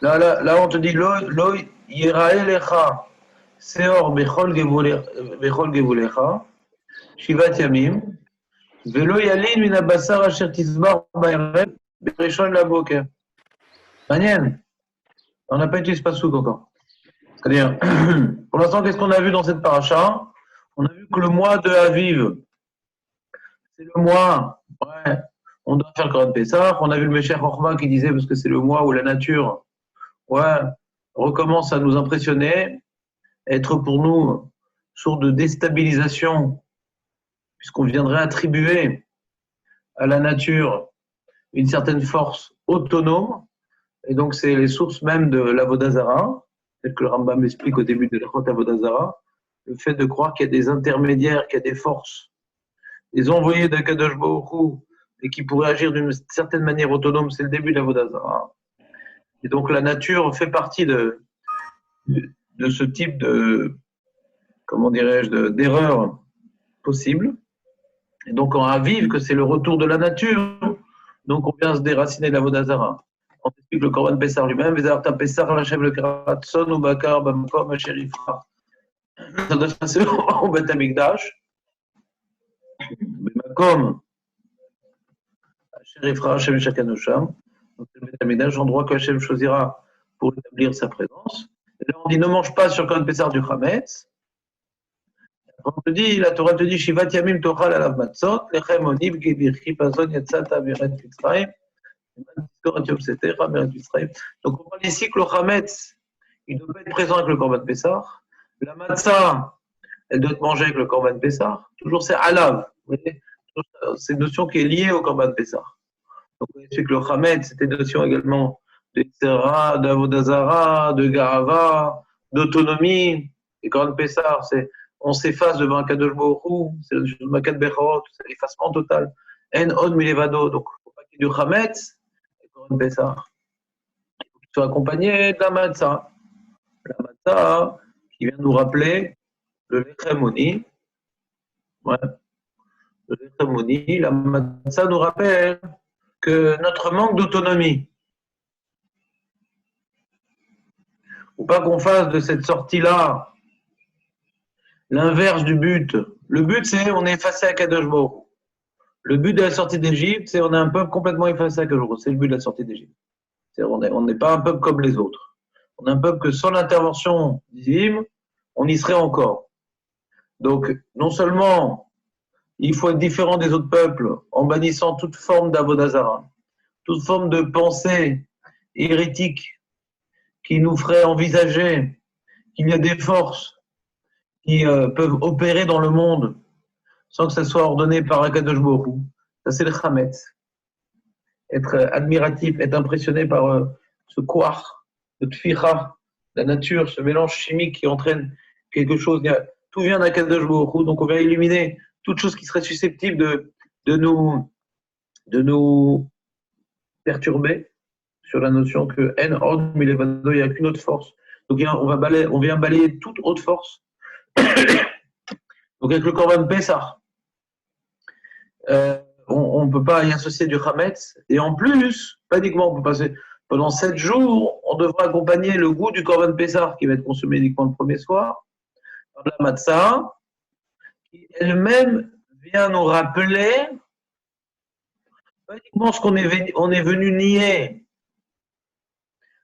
Là, on te dit lo yiraelecha seor bechol gevulecha shivat yamim velo yalin min abasar asher tizbar ba'erev berishon laboker. Manienne, on n'a pas utilisé ce passouk encore. C'est-à-dire, pour l'instant, qu'est-ce qu'on a vu dans cette paracha? On a vu que le mois de Aviv, c'est le mois, ouais, on doit faire le Korban Pessah. On a vu le Meshech Chochma qui disait, parce que c'est le mois où la nature, ouais, recommence à nous impressionner, être pour nous source de déstabilisation, puisqu'on viendrait attribuer à la nature une certaine force autonome, et donc c'est les sources même de l'Avodazara, tel que le Rambam explique au début de la Chot Avodazara, le fait de croire qu'il y a des intermédiaires, qu'il y a des forces, des envoyés d'Akadosh Baruch Hu, et qui pourraient agir d'une certaine manière autonome, c'est le début de l'Avodazara. Et donc la nature fait partie de ce type de, comment dirais-je, d'erreur possible. Et donc on ravive que c'est le retour de la nature, donc on vient se déraciner de l'Avodazara. On explique le Korban Pessar lui-même, Vezarta Pessar, Lachem le Karatson, ou Bakar, Bamakom, Asherifra. Ça doit se passer au Beth Amikdash. Bamakom, Asherifra, Hashem Shakanosham. Donc c'est le Beth Amikdash, l'endroit que Hashem choisira pour établir sa présence. Et là on dit ne mange pas sur le Korban Pessar du Chametz. On te dit, la Torah te dit, Shivat Yamim Tochal Alav Matzot, Lechem Oniv, Gibirchi Pazon Yatzata Beret Mitzrayim. Donc on parle ici que le Chametz, il doit être présent avec le Korban Pessah. La matzah, elle doit être mangée avec le Korban Pessah. Toujours c'est alav. C'est une notion qui est liée au Korban Pessah. Donc on sait que le Chametz, c'est une notion également de Tzera, d'Avodazara, de Garava, d'autonomie. Et Korban Pessah, c'est on s'efface devant un Kadosh Baruch Hu, c'est le Makat Bechorot, c'est l'effacement total. En od milevado. Donc il ne faut pas qu'il y ait du Chametz. Pessah. Il faut qu'il soit accompagné de la matzah. La matzah qui vient nous rappeler le lechem oni. Ouais. Le lechem oni, la matzah nous rappelle que notre manque d'autonomie. Faut pas qu'on fasse de cette sortie-là l'inverse du but. Le but, c'est on est effacé à Kadosh Baruch. Le but de la sortie d'Égypte, c'est on est un peuple complètement effacé à Kadosh Baruch. C'est le but de la sortie d'Égypte. On n'est pas un peuple comme les autres. On est un peuple que sans l'intervention divine, on y serait encore. Donc, non seulement il faut être différent des autres peuples en bannissant toute forme d'avodazara, toute forme de pensée hérétique qui nous ferait envisager qu'il y a des forces qui peuvent opérer dans le monde sans que ça soit ordonné par Akadosh Baruch Hu. Ça, c'est le Chametz. Être admiratif, être impressionné par ce kouach, de tficha, la nature, ce mélange chimique qui entraîne quelque chose. Tout vient d'Akadosh Baruch Hu, donc on vient éliminer toute chose qui serait susceptible de nous perturber sur la notion que en od milevado, il n'y a qu'une autre force. Donc on vient balayer toute autre force. Donc avec le Korban Pessah, on ne peut pas y associer du Chametz. Et en plus, pas uniquement, on peut passer pendant 7 jours, on devra accompagner le goût du Korban Pessah qui va être consommé uniquement le premier soir, par la matzah, qui elle-même vient nous rappeler pas uniquement ce qu'on est venu nier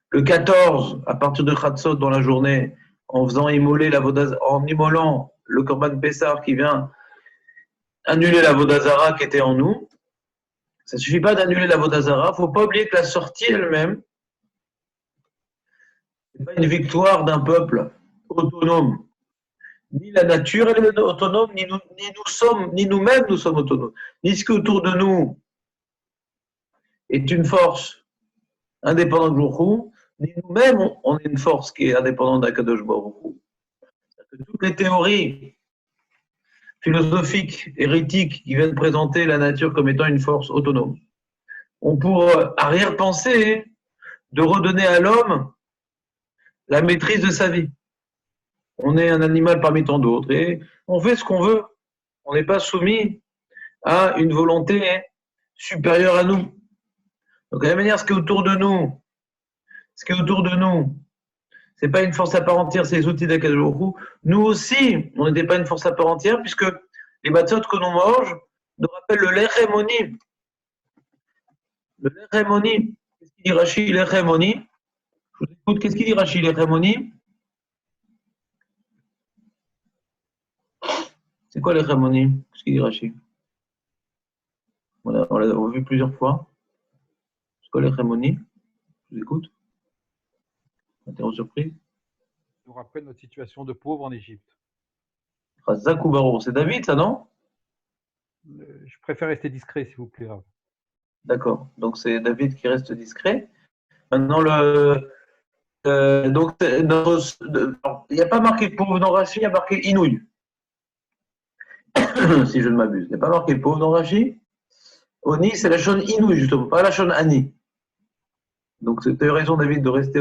le 14, à partir de Chatzot dans la journée, en faisant en immolant le Korban Pessah qui vient annuler la Vodazara qui était en nous. Ça ne suffit pas d'annuler la Vodazara. Il ne faut pas oublier que la sortie elle-même, ce n'est pas une victoire d'un peuple autonome. Ni la nature elle est autonome, ni nous-mêmes nous sommes autonomes. Ni ce qui est autour de nous est une force indépendante de Baruch Hu, ni nous-mêmes on est une force qui est indépendante d'Akadosh Baruch Hu. Toutes les théories philosophiques, hérétiques, qui viennent présenter la nature comme étant une force autonome, ont pour arrière-pensée de redonner à l'homme la maîtrise de sa vie. On est un animal parmi tant d'autres et on fait ce qu'on veut. On n'est pas soumis à une volonté supérieure à nous. Donc, de la même manière, ce qui est autour de nous ce qui est autour de nous, c'est pas une force à part entière, c'est les outils d'Akadosh Baruch Hu. Nous aussi, on n'était pas une force à part entière, puisque les matzot que l'on mange nous rappellent le lechem oni. Le lechem oni. Qu'est-ce qu'il dit Rashi, lechem oni? Je vous écoute, qu'est-ce qu'il dit Rashi, lechem oni? C'est quoi lechem oni? Qu'est-ce qu'il dit Rashi? On l'a vu plusieurs fois. C'est quoi lechem oni? Je vous écoute. Interro surprise. nous rappelle notre situation de pauvre en Égypte. Razak ou Baruch, c'est David, ça, non? Je préfère rester discret, s'il vous plaît. D'accord. Donc, c'est David qui reste discret. Maintenant, donc, il n'y a pas marqué pauvre dans Rashi, il y a marqué Inouï. Si je ne m'abuse. Il n'y a pas marqué pauvre dans Rashi. Oni, c'est la chaîne Inouï, justement, pas la chaîne Ani. Donc, tu as eu raison, David, de rester.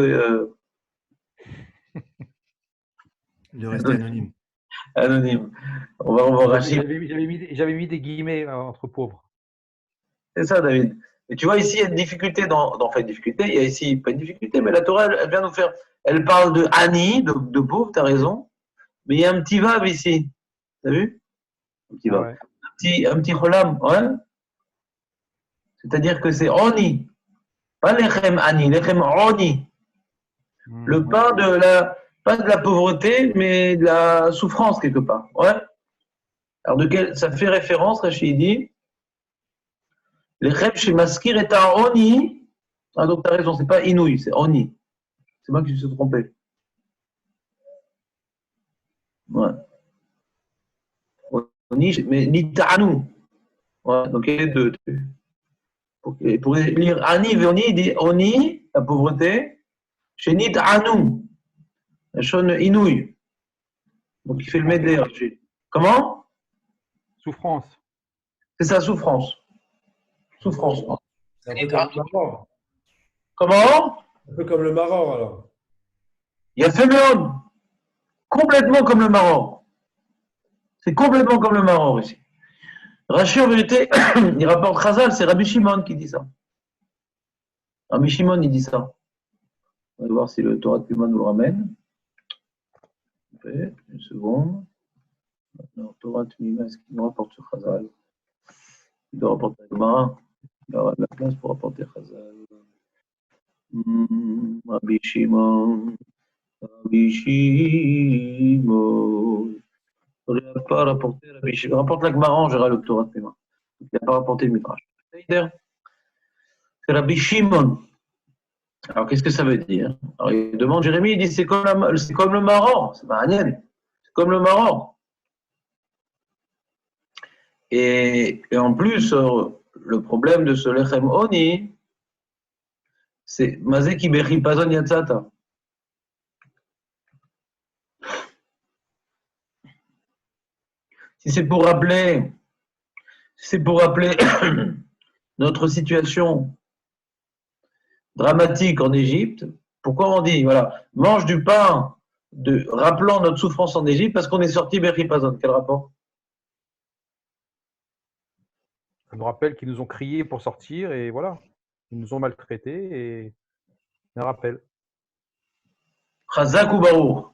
De rester anonyme. Anonyme. On va revoir Rashi. J'avais mis des guillemets entre pauvres. C'est ça, David. Et tu vois, ici, il y a une difficulté enfin, une difficulté, il y a ici, pas une difficulté, mais la Torah, elle vient nous faire. Elle parle de Ani, de pauvre, tu as raison, mais il y a un petit vav ici. Tu as vu? Un petit vav. Ouais. Un petit cholam, ouais. C'est-à-dire que c'est Oni. Pas lechem Ani, lechem Oni. Le pain pas de la pauvreté, mais de la souffrance, quelque part. Ouais. Alors, ça fait référence, Rachid dit. Lechem chez Maskir est un Oni. Ah, donc tu as raison, c'est pas Inouï, c'est Oni. C'est moi qui me suis trompé. Ouais. Oni, mais Nita'anu. Ouais, donc il y a les deux. Pour lire Ani et Oni, il dit Oni, la pauvreté, chez Nita'anu, la chaîne Inouï. Donc il fait le médé. Comment? Souffrance. C'est ça, souffrance. Souffrance. C'est un peu comme le maror. Comment? Un peu comme le maror, alors. Il y a Féméon. Complètement comme le maror. C'est complètement comme le maror ici. Rashi, en vérité, il rapporte Chazal, c'est Rabbi Shimon qui dit ça. Rabbi Shimon, il dit ça. On va voir si le Torah de Puma nous le ramène. Une seconde. Maintenant, Torah de Puma, est-ce qu'il nous rapporte sur Chazal? Il doit rapporter le Gemara. Il aura de la place pour rapporter Chazal. Rabbi Shimon. Rabbi Shimon. Il n'a pas rapporté Rabbi Shimon. Rapporte la Gemara en général, le Torah de Puma. Il n'a pas rapporté le Midrash. C'est Rabbi Shimon. Alors, qu'est-ce que ça veut dire? Alors, il demande Jérémie, il dit c'est comme le maror. C'est pas un yen. C'est comme le maror. Et en plus, le problème de ce lechem oni, c'est Mazeki Bechi Pazon Yatzata. Si c'est pour rappeler notre situation dramatique en Égypte, pourquoi on dit, voilà, mange du pain rappelant notre souffrance en Égypte parce qu'on est sorti Bechi Pazon. Quel rapport? Ça nous rappelle qu'ils nous ont crié pour sortir et voilà. Ils nous ont maltraités et un rappel. Chazak ou Baruch.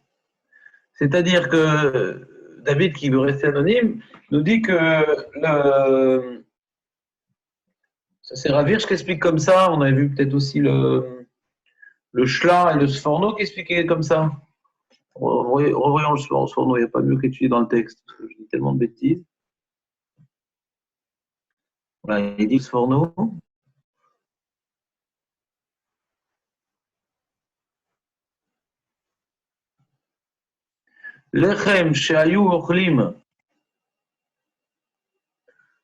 C'est-à-dire que David, qui veut rester anonyme, nous dit que ça c'est Ravirch qui explique comme ça. On avait vu peut-être aussi le Shla et le Sforno qui expliquaient comme ça. Revoyons le Sforno, il n'y a pas mieux qu'étudier dans le texte, parce que je dis tellement de bêtises. Voilà, il dit le Sforno. Lechem shehayu ochlim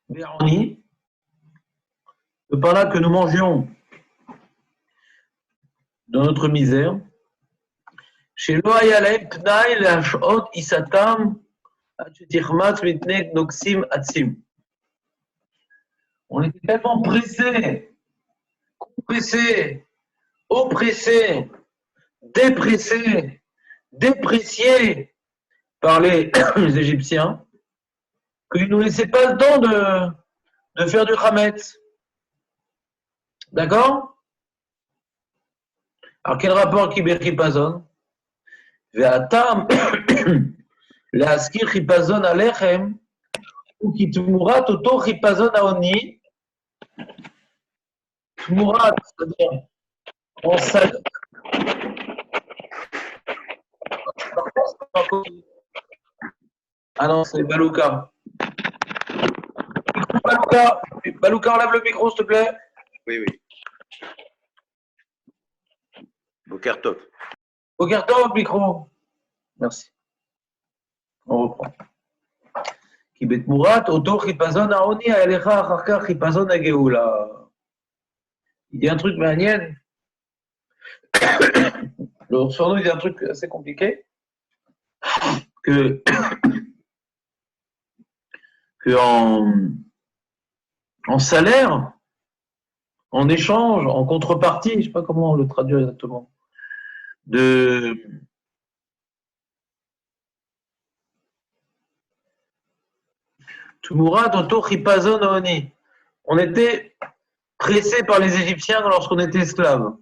be'oni, le pain là que nous mangions dans notre misère, chez lo haya lahem pnai le'ashot isatam ad shetichmatz mitnei noksim atzim. On était tellement pressés, compressés, oppressés, dépressés, dépréciés par les Égyptiens, qu'ils ne nous laissaient pas le temps de faire du Hametz. D'accord? Alors, quel rapport qui bechipazon? Ve'atam להזכיר חיפזון הלחם, וכי תמורת אותו חיפזון העוני, תמורת, c'est-à-dire, on s'aide. Ah non, c'est Balouka. Balouka, Balouka, enlève le micro, s'il te plaît. Oui, oui. Boker Tov. Boker Tov, micro. Merci. On reprend. כי בתמורת אותו חיפזון העוני, היה לך אחר כך חיפזון הגאולה. Il dit un truc מעניין. Le sur nous, il dit un truc assez compliqué. Que en salaire, en échange, en contrepartie, je ne sais pas comment le traduire exactement, de Tumurat Oto Chipazon Oni. On était pressé par les Égyptiens lorsqu'on était esclaves.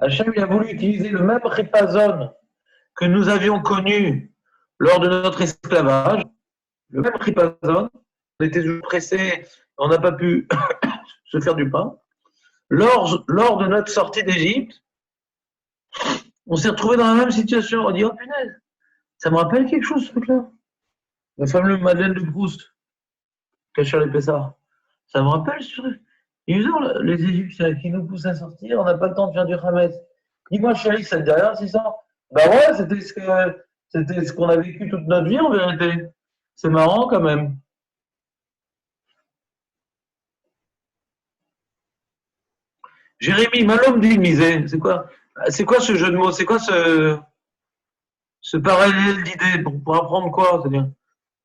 Hachem a voulu utiliser le même chipazon que nous avions connu lors de notre esclavage. Le même chipazon, on était toujours pressé, on n'a pas pu se faire du pain. Lors de notre sortie d'Égypte, on s'est retrouvé dans la même situation. On dit, oh punaise, ça me rappelle quelque chose ce truc-là. La fameuse Madeleine de Proust, cachée à l'épaisseur. Ça me rappelle ce truc. Ils ont les Égyptiens qui nous poussent à sortir, on n'a pas le temps de faire du Hametz. Dis-moi, chérie, ça te dit rien, c'est ça? Ben ouais, c'était ce qu'on a vécu toute notre vie en vérité. C'est marrant quand même. Jérémy, Malom dit misé. C'est quoi ce jeu de mots? C'est quoi ce parallèle d'idées pour apprendre quoi? C'est-à-dire,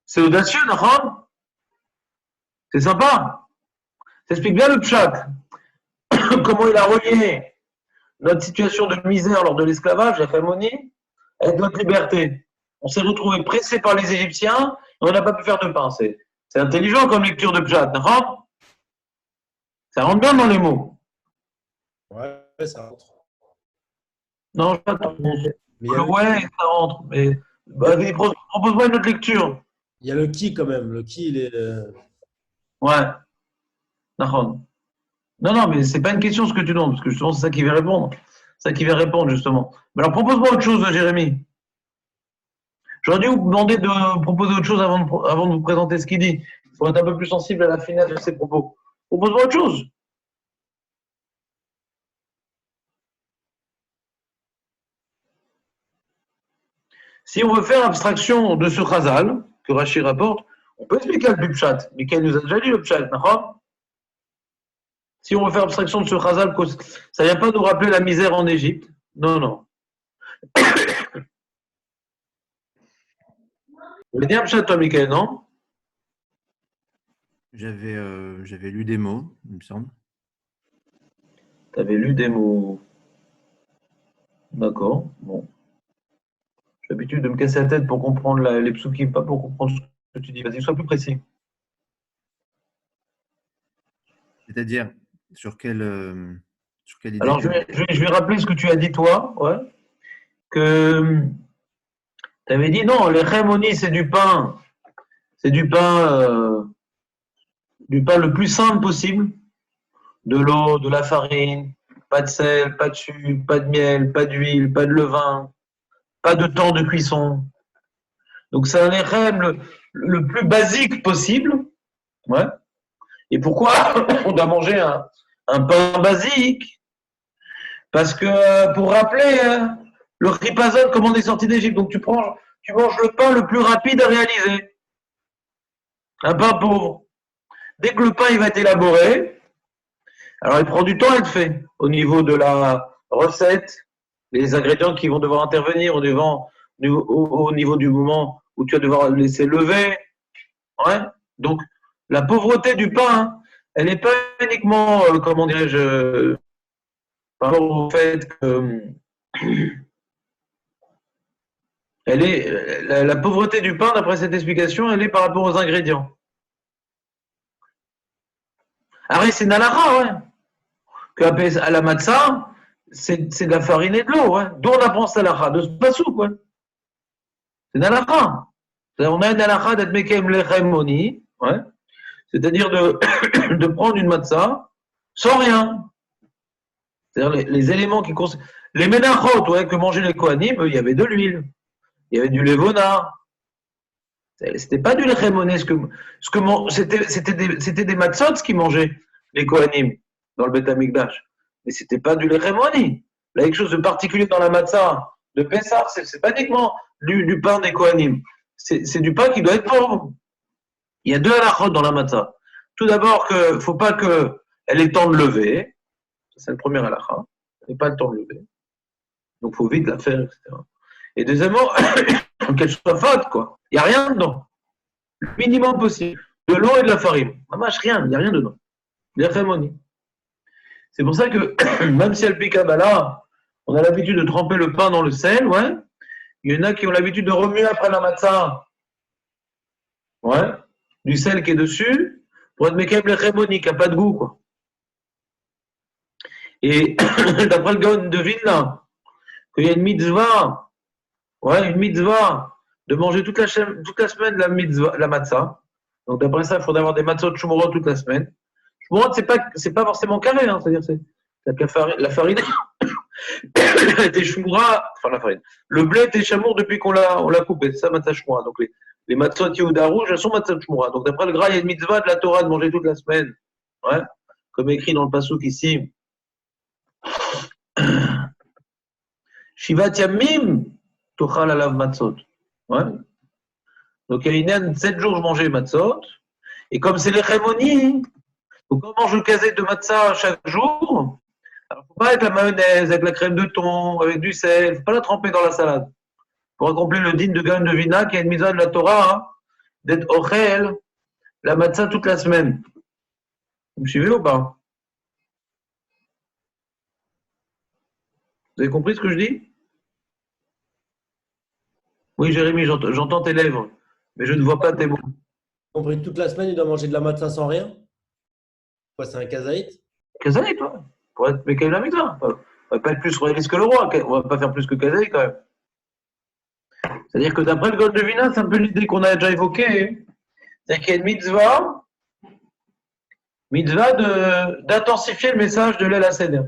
c'est audacieux, d'accord? C'est sympa. Ça explique bien le pshat. Comment il a relié notre situation de misère lors de l'esclavage, la famonie, avec notre liberté. On s'est retrouvé pressé par les Égyptiens et on n'a pas pu faire de pain. C'est intelligent comme lecture de pshat, d'accord? Ça rentre bien dans les mots. Ouais, ça rentre. Non, pas trop. Mais il y a Ouais, ça rentre. Mais propose-moi une autre lecture. il y a le qui quand même. Le qui, il est. Ouais. D'accord. Non, mais c'est pas une question ce que tu demandes, parce que justement, c'est ça qui va répondre. C'est ça qui va répondre, justement. Mais alors, propose-moi autre chose, Jérémy. J'aurais dû vous demander de proposer autre chose avant de vous présenter ce qu'il dit. Il faut être un peu plus sensible à la finesse de ses propos. Propose-moi autre chose. Si on veut faire abstraction de ce chazal que Rashi rapporte, on peut expliquer le pshat. Michael nous a déjà dit le pshat, d'accord? Si on veut faire abstraction de ce chazal, ça ne vient pas nous rappeler la misère en Égypte. Non. Vous avez dit un pshat, toi, Michael, non? J'avais lu des mots, il me semble. Tu avais lu des mots. D'accord, bon. J'ai l'habitude de me casser la tête pour comprendre les psukim, pas pour comprendre ce que tu dis. Vas-y, sois plus précis. C'est-à-dire, sur quelle idée Alors, je vais rappeler ce que tu as dit, toi, ouais. Que tu avais dit, non, les chémonies, c'est du pain. C'est du pain le plus simple possible. De l'eau, de la farine, pas de sel, pas de sucre, pas de miel, pas d'huile, pas de levain, pas de temps de cuisson. Donc, c'est un lechem le plus basique possible. Ouais. Et pourquoi on doit manger un pain basique? Parce que, pour rappeler, le ripazon, comment on est sorti d'Égypte. Donc, tu manges le pain le plus rapide à réaliser. Un pain pauvre. Dès que le pain il va être élaboré, alors il prend du temps à être fait. Au niveau de la recette, les ingrédients qui vont devoir intervenir au niveau du moment où tu vas devoir laisser lever. Ouais. Donc, la pauvreté du pain, elle n'est pas uniquement, comment dirais-je, par rapport au fait que la pauvreté du pain, d'après cette explication, elle est par rapport aux ingrédients. Après, c'est une halakha, ouais. À la matzah, c'est de la farine et de l'eau, ouais. D'où on apprend cette halakha? De ce pasouk, ouais. C'est une halakha. On a une halakha d'être mekem lechem moni, ouais. C'est-à-dire de, de prendre une matzah sans rien. C'est-à-dire les éléments qui concernent. Les menachot, ouais, que mangeaient les kohanim, il y avait de l'huile, il y avait du levona. C'était pas du lechem moni, c'était des matzot qui mangeaient les kohanim dans le Beth Amikdash. Mais c'était pas du lechem moni. Là, quelque chose de particulier dans la matzah de Pessah, c'est pas uniquement du pain des kohanim. C'est du pain qui doit être pauvre. Il y a deux halachot dans la matzah. Tout d'abord, qu'il ne faut pas qu'elle ait le temps de lever. C'est le premier halakha. Elle n'a pas le temps de lever. Donc, il faut vite la faire, etc. Et deuxièmement, qu'elle soit faute, quoi. Il n'y a rien dedans. Le minimum possible. De l'eau et de la farine. Mamash, rien. Il n'y a rien dedans. Il y a rémoni. C'est pour ça que, même si elle pique à Kabbalah, on a l'habitude de tremper le pain dans le sel, ouais. Il y en a qui ont l'habitude de remuer après la matzah. Ouais. Du sel qui est dessus, pour être mekem lechem qui n'a pas de goût, quoi. Et d'après le Gaon de Vilna, qu'il y a une mitzvah, ouais, une mitzvah, de manger toute la semaine la matzah. Donc d'après ça, il faudrait avoir des matzot de shumorot toute la semaine. Shumorot, c'est pas forcément carré, hein, c'est-à-dire c'est la farine était shumora, enfin la farine. Le blé était chamour depuis qu'on l'a coupé, c'est ça matzah shumora. Donc les matzot Yehuda rouges, elles sont matzot shumora. Donc d'après le Gra, il y a une mitzvah de la Torah de manger toute la semaine. Ouais, comme écrit dans le passouk ici. Shivat Yamim, Tochal alav matzot. Ouais. Donc il y a une 7 jours je mangeais matzot. Et comme c'est les chémonies, donc on mange le kazé de matzah chaque jour. Alors il ne faut pas avec la mayonnaise, avec la crème de thon, avec du sel, il ne faut pas la tremper dans la salade. Pour accomplir le din de Gaon de Vina, qui a une mise de la Torah, hein, d'être ochel, la matzah toute la semaine. Vous me suivez ou pas? Vous avez compris ce que je dis? Oui, Jérémy, j'entends tes lèvres, mais je ne vois pas tes mots. Compris, toute la semaine, il doit manger de la matzah sans rien. Quoi, c'est un kazaït? Kazaï, toi, pour être Mekaï la mitzvah. On va pas être plus royaliste que le roi, on va pas faire plus que Kazaï quand même. C'est-à-dire que d'après le Gaon de Vina, c'est un peu l'idée qu'on a déjà évoquée. C'est-à-dire qu'il y a une mitzvah d'intensifier le message de l'El Seder.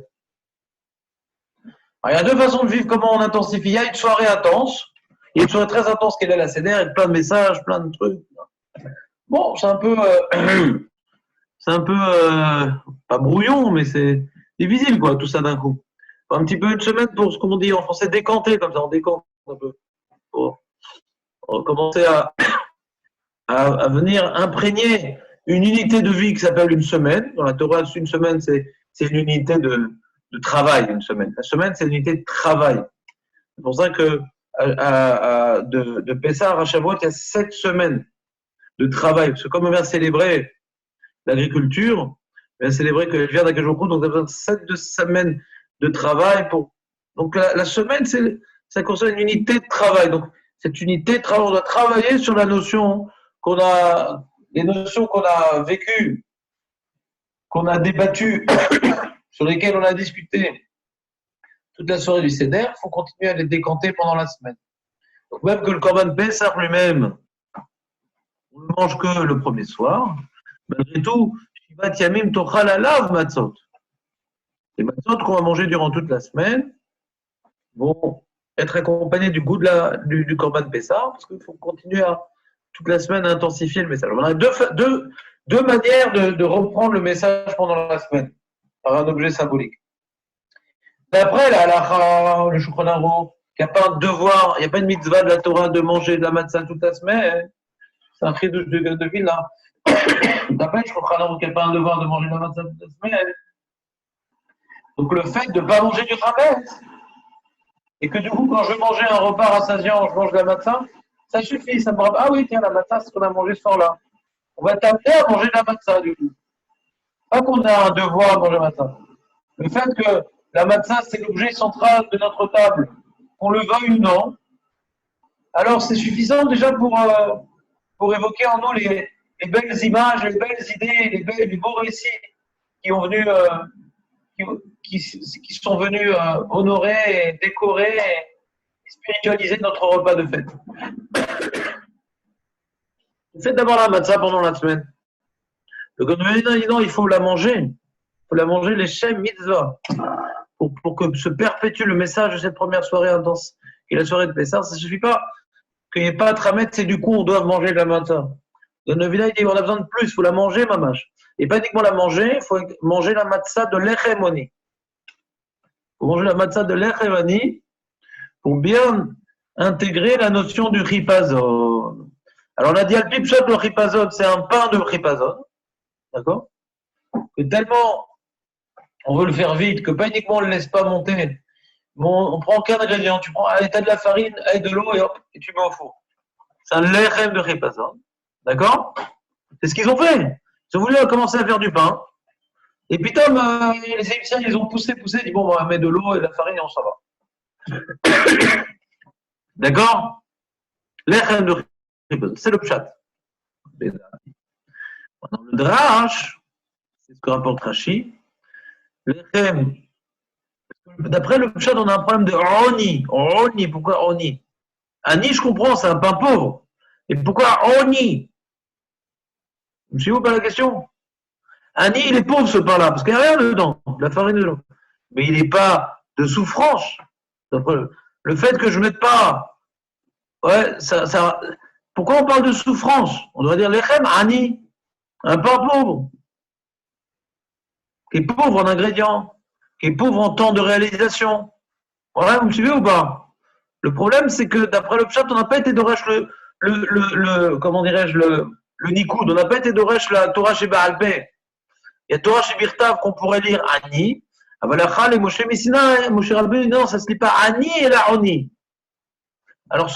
Il y a deux façons de vivre comment on intensifie. Il y a une soirée intense, il y a une soirée très intense qui est l'El Seder, avec plein de messages, plein de trucs. Bon, c'est un peu pas brouillon, mais c'est difficile, quoi, tout ça d'un coup. Un petit peu une semaine pour ce qu'on dit en français, décanter, comme ça, on décante un peu. Pour commencer à venir imprégner une unité de vie qui s'appelle une semaine. Dans la Torah, une semaine, c'est une unité de travail, une semaine. La semaine, c'est une unité de travail. C'est pour ça que de Pessah à Shavuot, il y a 7 semaines de travail. Parce que comme on vient célébrer l'agriculture, on vient célébrer que je viens d'Akajoukou, donc on a besoin de 7 semaines de travail. Donc la semaine, ça concerne une unité de travail. Donc cette unité de travail, on doit travailler sur la notion les notions qu'on a vécues, qu'on a débattues, sur lesquelles on a discuté toute la soirée du Seder, il faut continuer à les décanter pendant la semaine. Donc même que le Korban Pessah lui-même, on ne mange que le premier soir, malgré tout, Shivat Yamim Tochal alav matzot. Les matzot qu'on va manger durant toute la semaine vont être accompagnés du goût du Korban Pessah, parce qu'il faut continuer toute la semaine à intensifier le message. On a deux manières de reprendre le message pendant la semaine, par un objet symbolique. D'après la halakha, le Shulchan Aruch, il n'y a pas un devoir, il n'y a pas une mitzvah de la Torah de manger de la matzah toute la semaine. C'est un cri de Vilna. D'après le Shulchan Aruch, il n'y a pas un devoir de manger de la matzah toute la semaine. Donc le fait de ne pas manger du chametz, et que du coup, quand je veux manger un repas rassasiant, je mange de la matzah, ça suffit, ça me rappelle. Ah oui, tiens, la matzah, c'est ce qu'on a mangé ce soir-là. On va t'amener à manger de la matzah, du coup. Pas qu'on a un devoir à manger de la matzah. Le fait que la matzah, c'est l'objet central de notre table, qu'on le veuille ou non, alors c'est suffisant déjà pour évoquer en nous les belles images, les belles idées, les beaux récits qui ont venu, qui sont venus honorer, et décorer et spiritualiser notre repas de fête. Faites d'abord la matzah pendant la semaine. Le gouvernement dit non, il faut la manger. Il faut la manger les shem mitzvah. Pour que se perpétue le message de cette première soirée intense. Et la soirée de Pessah, ça ne suffit pas qu'il n'y ait pas à tramettre, c'est du coup on doit manger la matzah. Le Novina dit on a besoin de plus, il faut la manger, mamash. Et pas uniquement la manger, il faut manger la matzah de l'echemoni. Il faut manger la matzah de l'echemoni pour bien intégrer la notion du chipazon. Alors on a dit al-pipshot, le chipazon, c'est un pain de chipazon. D'accord? Que tellement on veut le faire vite, que pas uniquement on ne le laisse pas monter. Bon, on prend qu'un ingrédient, tu prends t'as de la farine, de l'eau et hop, et tu mets au four. C'est un lechem de chipazon. D'accord? C'est ce qu'ils ont fait. Ils ont voulu commencer à faire du pain. Et puis comme les Égyptiens, ils ont poussé, ils disent bon, on va mettre de l'eau et de la farine et on s'en va. D'accord? Lechem de chipazon, c'est le pshat. Dans le drash, c'est ce que rapporte Rashi, lechem. D'après le pshat, on a un problème de oni. Oni, pourquoi oni? Ani, je comprends, c'est un pain pauvre. Et pourquoi oni? Je me suis pas la question. Ani, il est pauvre ce pain-là, parce qu'il n'y a rien dedans, de la farine dedans. Mais il n'est pas de souffrance. Le fait que je ne mette pas. Ouais, ça. Pourquoi on parle de souffrance? On devrait dire lechem ani, un pain pauvre. Qui est pauvre en ingrédients, qui est pauvre en temps de réalisation. Voilà, vous me suivez ou pas? Le problème, c'est que d'après le pshat, on n'a pas été d'oresh comment dirais-je, le Nikoud, on n'a pas été d'oresh la Torah chez Baal Peh. Il y a Torah chez Birtav qu'on pourrait lire Ani, Avalachal et Moshe Messina, Moshe Rabbeinu, non, ça ne se lit pas Ani et la Oni. Alors,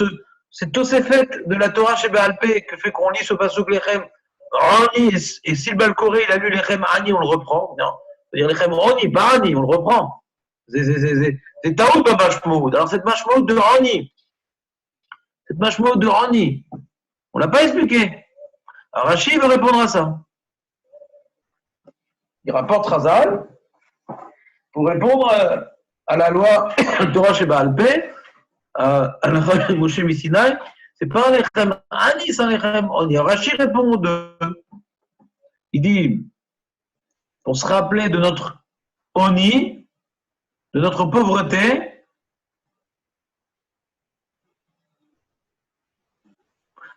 c'est Tosefet de la Torah chez Baal Peh que fait qu'on lit ce pasuk Lechem Oni, et si le Balkoré, il a lu Lechem Ani, on le reprend. Non, c'est-à-dire Lechem Oni, pas Ani, on le reprend. C'est Taoud de Mashmoud. Alors, cette Mashmoud de Oni, cette Mashmoud de Oni, on ne l'a pas expliqué. Alors, Rashi veut répondre à ça. Il rapporte Chazal pour répondre à la loi Torah chez Baal Peh, à la loi de Moshe Messinaï. C'est pas un lechem ani, c'est un lechem oni. Rashi répond il dit, pour se rappeler de notre oni, de notre pauvreté,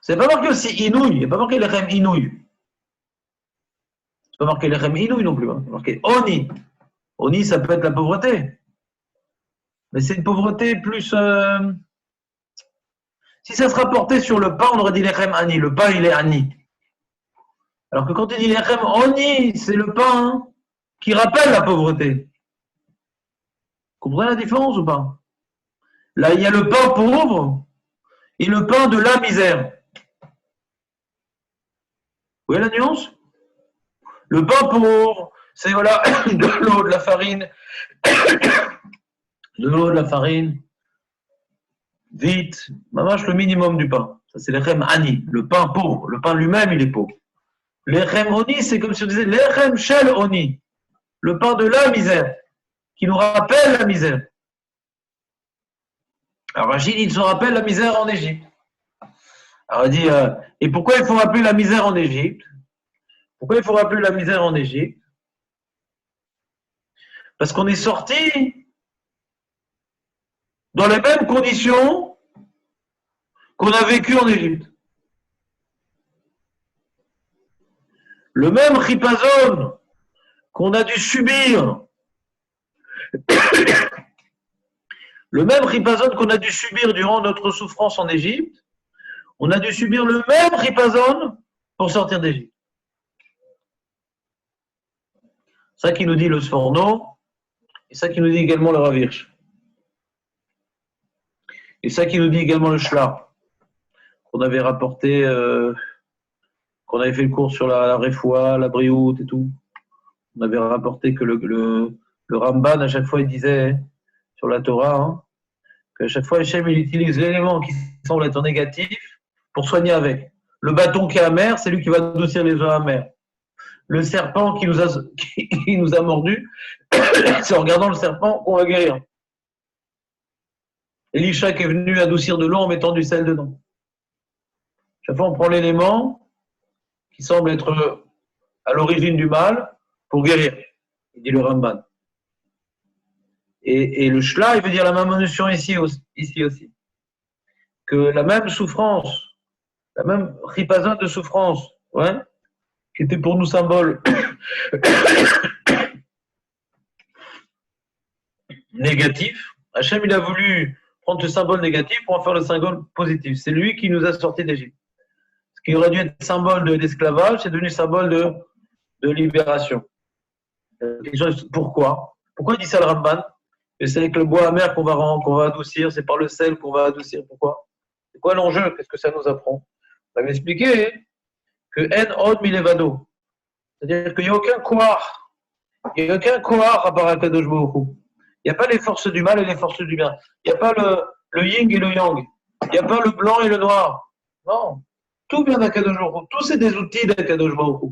c'est pas marqué aussi inouï, il n'y a pas marqué lechem inouï. C'est pas marqué lechem inouï non plus, hein. C'est marqué oni. Oni, ça peut être la pauvreté. Mais c'est une pauvreté plus. Si ça se rapportait sur le pain, on aurait dit lechem ani. Le pain, il est ani. Alors que quand il dit lechem oni, c'est le pain qui rappelle la pauvreté. Vous comprenez la différence ou pas? Là, il y a le pain pauvre et le pain de la misère. Vous voyez la nuance? Le pain pauvre, c'est voilà, de l'eau, de la farine, de l'eau, de la farine, vite, mamache le minimum du pain. Ça, c'est l'echem ani, le pain pauvre. Le pain lui-même, il est pauvre. L'echem oni, c'est comme si on disait l'echem shel oni, le pain de la misère, qui nous rappelle la misère. Alors Rachid, il se rappelle la misère en Égypte. Alors il dit, et pourquoi il faut rappeler la misère en Égypte? Pourquoi il faut rappeler la misère en Égypte? Parce qu'on est sorti dans les mêmes conditions qu'on a vécu en Égypte. Le même chipazon qu'on a dû subir, le même chipazon qu'on a dû subir durant notre souffrance en Égypte, on a dû subir le même chipazon pour sortir d'Égypte. C'est ça qui nous dit le Sforno, et ça qui nous dit également le Rav Hirsch. Et ça qui nous dit également le Shla, qu'on avait rapporté, qu'on avait fait le cours sur la Refoua, la Briout et tout. On avait rapporté que le Ramban, à chaque fois, il disait, sur la Torah, hein, qu'à chaque fois, Hachem, il utilise l'élément qui semble être négatif pour soigner avec. Le bâton qui est amer, c'est lui qui va adoucir les eaux amères. le serpent qui nous a mordu, c'est en regardant le serpent qu'on va guérir. Elisha qui est venu adoucir de l'eau en mettant du sel dedans. Chaque fois, on prend l'élément qui semble être à l'origine du mal pour guérir, dit le Ramban. Et le shla, il veut dire la même notion ici aussi. Que la même souffrance, la même chipazon de souffrance, ouais, qui était pour nous symbole négatif, Hachem, il a voulu prendre ce symbole négatif pour en faire le symbole positif. C'est lui qui nous a sortis d'Égypte. Ce qui aurait dû être symbole d'esclavage, c'est devenu symbole de libération. Pourquoi il dit ça le Ramban? Et c'est avec le bois amer qu'on va adoucir, c'est par le sel qu'on va adoucir. Pourquoi? C'est quoi l'enjeu? Qu'est-ce que ça nous apprend? On avait expliqué que En Od Milevado. C'est-à-dire qu'il n'y a aucun kohar. Il n'y a aucun kohar à part Akadosh Baruch Hu. Il n'y a pas les forces du mal et les forces du bien. Il n'y a pas le yin et le yang. Il n'y a pas le blanc et le noir. Non. Tout vient d'Akadosh Baruch Hu. Tout c'est des outils d'Akadosh Baruch Hu.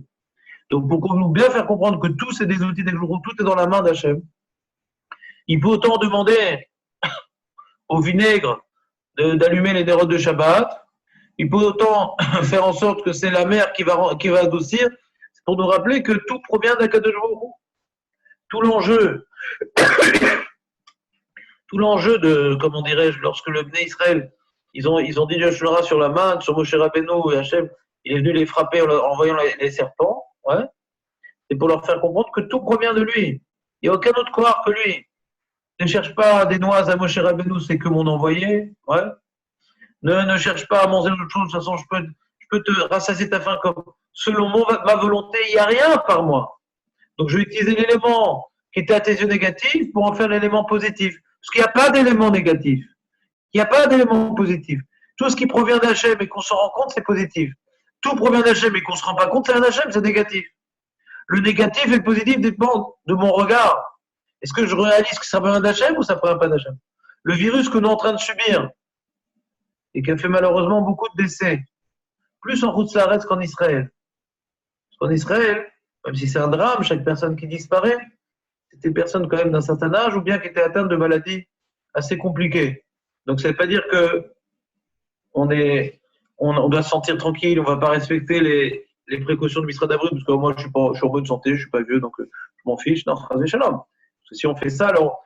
Donc pour nous bien faire comprendre que tout c'est des outils d'Akadosh Baruch Hu, tout est dans la main d'Hachem. Il peut autant demander au vinaigre d'allumer les dérotes de Shabbat. Il peut autant faire en sorte que c'est la mer qui va adoucir. C'est pour nous rappeler que tout provient d'Akadosh Baruch Hu. Tout l'enjeu de, comment dirais-je, lorsque le Bnei Israël, ils ont dit Dieu Shemara sur la main, sur Moshe Rabbeinu et Hachem, il est venu les frapper en voyant les serpents, ouais. C'est pour leur faire comprendre que tout provient de lui. Il n'y a aucun autre kohar que lui. Ne cherche pas des noix à Moshe Rabbeinu, c'est que mon envoyé, ouais. Ne cherche pas à manger autre chose, de toute façon, je peux te rassasier ta faim comme selon ma volonté, il n'y a rien par moi. Donc je vais utiliser l'élément qui était à tes yeux négatif pour en faire l'élément positif. Parce qu'il n'y a pas d'élément négatif. Il n'y a pas d'élément positif. Tout ce qui provient d'Hachem et qu'on s'en rend compte, c'est positif. Tout provient d'Hachem et qu'on ne se rend pas compte, c'est un Hachem, c'est négatif. Le négatif et le positif dépendent de mon regard. Est-ce que je réalise que ça provient d'Hachem ou ça provient pas d'Hachem? Le virus que nous sommes en train de subir et qui a fait malheureusement beaucoup de décès, plus en route Saaretz qu'en Israël. Parce qu'en Israël, même si c'est un drame, chaque personne qui disparaît, c'est des personnes quand même d'un certain âge ou bien qui étaient atteintes de maladies assez compliquées. Donc ça ne veut pas dire que on doit se sentir tranquille, on ne va pas respecter les précautions de Misra d'Abril, parce que moi je suis en bonne santé, je ne suis pas vieux, donc je m'en fiche. Non, shalom. Parce que si on fait ça, alors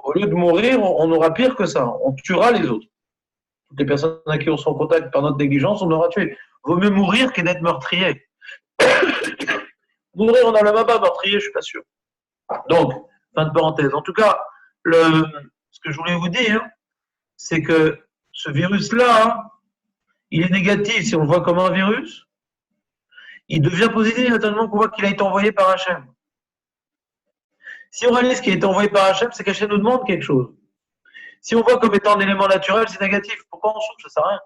au lieu de mourir, on aura pire que ça, on tuera les autres. Toutes les personnes à qui on sera en contact par notre négligence, on aura tué. Vaut mieux mourir que d'être meurtrier. Mourir en allant là-bas, meurtrier, je ne suis pas sûr. Donc, fin de parenthèse. En tout cas, ce que je voulais vous dire, c'est que ce virus-là, il est négatif si on le voit comme un virus. Il devient positif tellement qu'on voit qu'il a été envoyé par Hachem. Si on réalise qu'il a été envoyé par Hachem, c'est qu'Hachem nous demande quelque chose. Si on voit comme étant un élément naturel, c'est négatif. Pourquoi on souffre? Ça ne sert à rien.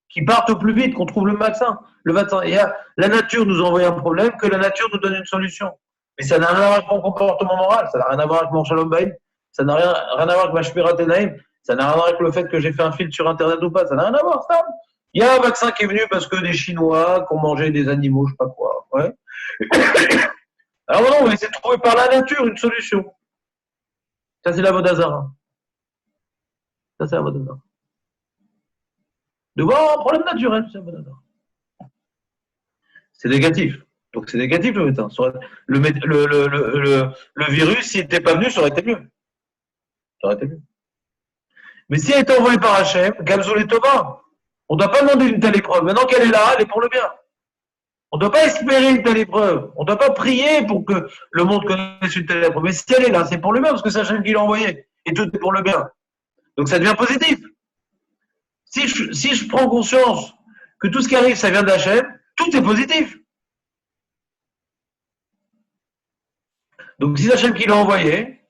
Qu'ils partent au plus vite, qu'on trouve le vaccin. La nature nous envoie un problème, que la nature nous donne une solution. Mais ça n'a rien à voir avec mon comportement moral, ça n'a rien à voir avec mon shalom baïm, ça n'a rien à voir avec ma shmirat enaim, ça n'a rien à voir avec le fait que j'ai fait un filtre sur Internet ou pas, ça n'a rien à voir, ça. Il y a un vaccin qui est venu parce que des Chinois qui ont mangé des animaux, je ne sais pas quoi. Ouais. Alors non, on va essayer de trouver par la nature une solution. Ça, c'est la Vodazara. Ça, c'est la Vodazara. De voir un problème naturel, c'est la Vodazara. C'est négatif. Donc c'est négatif le médecin. Le virus, s'il n'était pas venu, ça aurait été mieux. Ça aurait été mieux. Mais s'il a été envoyé par Hachem, Gamzol et Tova, on ne doit pas demander une telle épreuve. Maintenant qu'elle est là, elle est pour le bien. On ne doit pas espérer une telle épreuve. On ne doit pas prier pour que le monde connaisse une telle épreuve. Mais si elle est là, c'est pour le bien, parce que c'est Hachem qui l'a envoyé. Et tout est pour le bien. Donc ça devient positif. Si je prends conscience que tout ce qui arrive, ça vient d'Hachem, tout est positif. Donc si c'est Hachem qui l'a envoyé,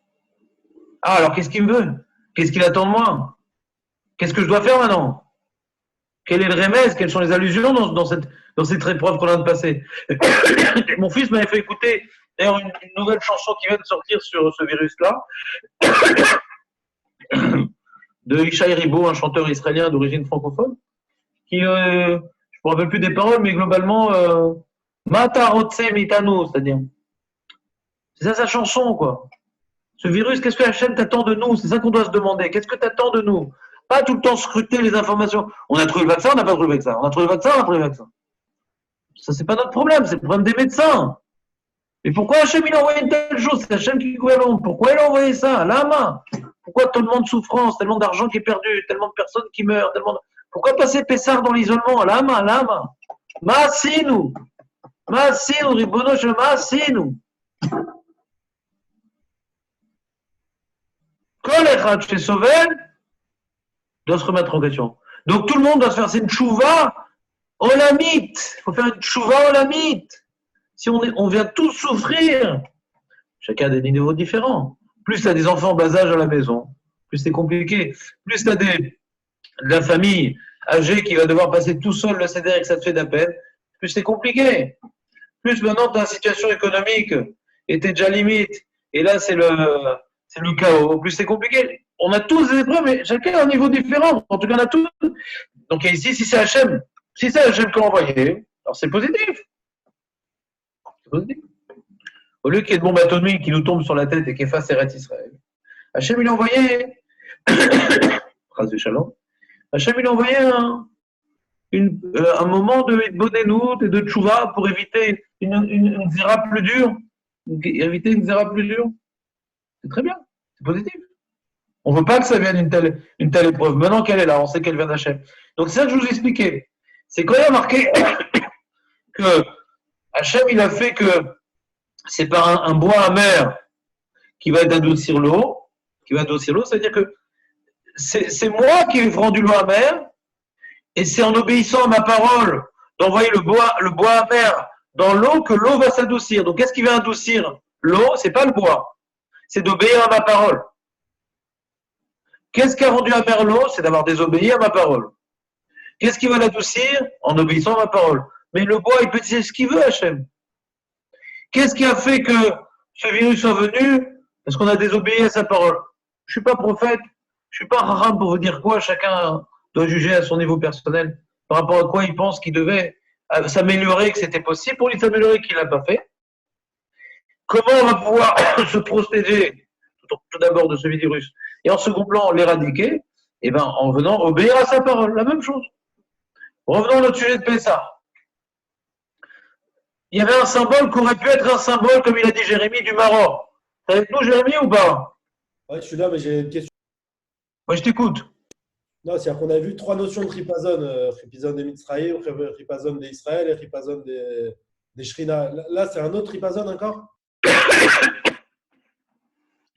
alors qu'est-ce qu'il me veut? Qu'est-ce qu'il attend de moi? Qu'est-ce que je dois faire maintenant? Quel est le remède? Quelles sont les allusions dans cette épreuve qu'on vient de passer? Mon fils m'avait fait écouter d'ailleurs une nouvelle chanson qui vient de sortir sur ce virus-là, de Ishaï Ribo, un chanteur israélien d'origine francophone, qui, je ne me rappelle plus des paroles, mais globalement, Mata Rotse Mitanu, c'est-à-dire. C'est ça sa chanson, quoi. Ce virus, qu'est-ce que Hachem t'attend de nous? C'est ça qu'on doit se demander. Qu'est-ce que t'attends de nous? Pas tout le temps scruter les informations. On a trouvé le vaccin, on n'a pas trouvé le vaccin. On a trouvé le vaccin, on n'a pas trouvé le vaccin. Ça, c'est pas notre problème, c'est le problème des médecins. Mais pourquoi Hachem il a envoyé une telle chose? C'est Hachem qui gouverne le monde. Pourquoi il a envoyé ça? Lama. Pourquoi tellement de souffrance, tellement d'argent qui est perdu, tellement de personnes qui meurent, Pourquoi passer Pessar dans l'isolement? Lama. Maasinu, Ribono Shel Maasinu. Kol echad shesovel doit se remettre en question. Donc tout le monde doit se faire, c'est une tchouva olamite. Il faut faire une tchouva olamite. Si on vient tous souffrir, chacun a des niveaux différents. Plus tu as des enfants en bas âge à la maison, plus c'est compliqué. Plus tu as de la famille âgée qui va devoir passer tout seul le CDR et que ça te fait de la peine, plus c'est compliqué. Plus maintenant tu as une situation économique et tu es déjà limite. Et là c'est le chaos. Plus c'est compliqué. On a tous des épreuves, mais chacun a un niveau différent. En tout cas, on a tous. Donc ici, si c'est Hachem qui l'a envoyé, alors c'est positif. Au lieu qu'il y ait de bombes atomiques qui nous tombent sur la tête et qui effacent Eretz Israël, Hachem il a envoyé phrase de Shalom. Hachem il a envoyé un moment de Bodenout et de Tchouva pour éviter une zéra plus dure. Éviter une zéra plus dure. C'est très bien, c'est positif. On ne veut pas que ça vienne une telle épreuve. Maintenant qu'elle est là, on sait qu'elle vient d'Hachem. Donc c'est ça que je vous expliquais. C'est quand il y a marqué que Hachem il a fait que c'est par un bois amer qui va adoucir l'eau, c'est-à-dire que c'est moi qui ai rendu l'eau amère, et c'est en obéissant à ma parole d'envoyer le bois amer dans l'eau que l'eau va s'adoucir. Donc qu'est-ce qui va adoucir l'eau? C'est pas le bois, c'est d'obéir à ma parole. Qu'est-ce qui a rendu amer l'eau? C'est d'avoir désobéi à ma parole. Qu'est-ce qui va l'adoucir? En obéissant à ma parole. Mais le bois, il peut dire ce qu'il veut, Hachem. Qu'est-ce qui a fait que ce virus soit venu? Parce qu'on a désobéi à sa parole. Je ne suis pas prophète, je ne suis pas haram pour vous dire quoi. Chacun doit juger à son niveau personnel par rapport à quoi il pense qu'il devait s'améliorer, que c'était possible pour lui s'améliorer, qu'il ne l'a pas fait. Comment on va pouvoir se protéger tout d'abord de ce virus et en second plan l'éradiquer? Eh bien, en venant obéir à sa parole, la même chose. Revenons à notre sujet de Pessah. Il y avait un symbole qui aurait pu être un symbole, comme il a dit Jérémie, du Maroc. T'es avec nous, Jérémie, ou pas? Oui, je suis là, mais j'ai une question. Moi, je t'écoute. Non, c'est-à-dire qu'on a vu trois notions de Ripazon. Ripazon des Mitzraïm, Ripazon des Israël et Ripazon des Shrina. Là, c'est un autre Ripazon encore?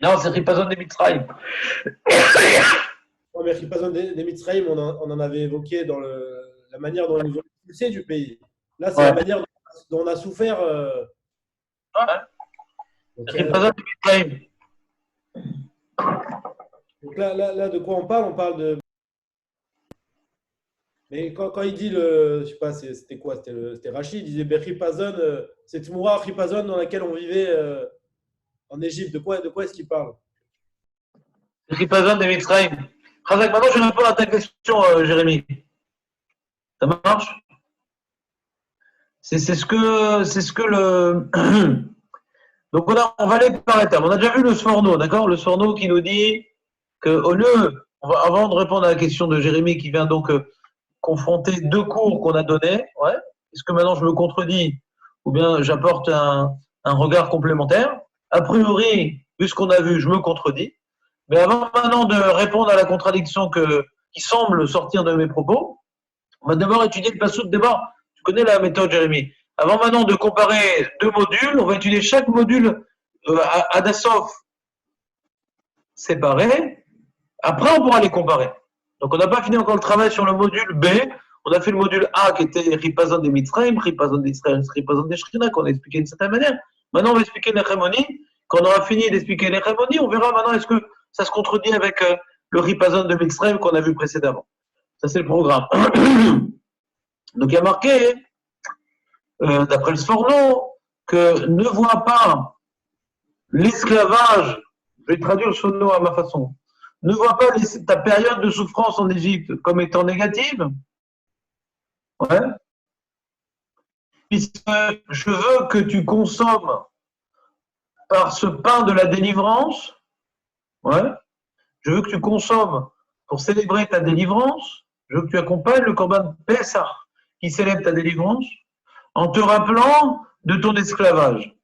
Non, c'est Ripazon des Mitzraïm. Oui, mais Ripazon des Mitzraïm, on en avait évoqué dans la manière dont ils nous ont expulsés du pays. Là, c'est la manière dont on a souffert. Ripazon des Mitzraïm. Donc là, de quoi on parle? On parle de. Mais quand il dit je sais pas, c'était quoi? C'était Rachid, il disait Ripazon, c'est Tmoura Ripazon dans laquelle on vivait en Égypte. De quoi est-ce qu'il parle? Ripazon des Mitzraïm. Khazak, maintenant je réponds à ta question, Jérémy. Ça marche? C'est ce que le. Donc on va aller par étapes. On a déjà vu le Sforno, d'accord? Le Sforno qui nous dit qu'au lieu, avant de répondre à la question de Jérémy qui vient donc confronter deux cours qu'on a donnés, ouais, est-ce que maintenant je me contredis ou bien j'apporte un regard complémentaire? A priori, vu ce qu'on a vu, je me contredis. Mais avant maintenant de répondre à la contradiction qui semble sortir de mes propos, on va d'abord étudier le passouk. D'abord, tu connais la méthode, Jérémy. Avant maintenant de comparer deux modules, on va étudier chaque module à Dassauf séparé. Après, on pourra les comparer. Donc, on n'a pas fini encore le travail sur le module B. On a fait le module A qui était Ripazon des Mitzrayim, Ripazon d'Israël, Ripazon des Shrina, qu'on a expliqué d'une certaine manière. Maintenant, on va expliquer l'Echemoni. Quand on aura fini d'expliquer l'Echemoni, on verra maintenant est-ce que ça se contredit avec le Ripazon de Mitzrayim qu'on a vu précédemment. Ça, c'est le programme. Donc, il y a marqué, d'après le Sforno, que ne vois pas l'esclavage, je vais traduire le Sforno à ma façon, ne vois pas ta période de souffrance en Égypte comme étant négative. Ouais. puisque je veux que tu consommes par ce pain de la délivrance, ouais, je veux que tu consommes pour célébrer ta délivrance, je veux que tu accompagnes le Corban Pessah qui célèbre ta délivrance en te rappelant de ton esclavage.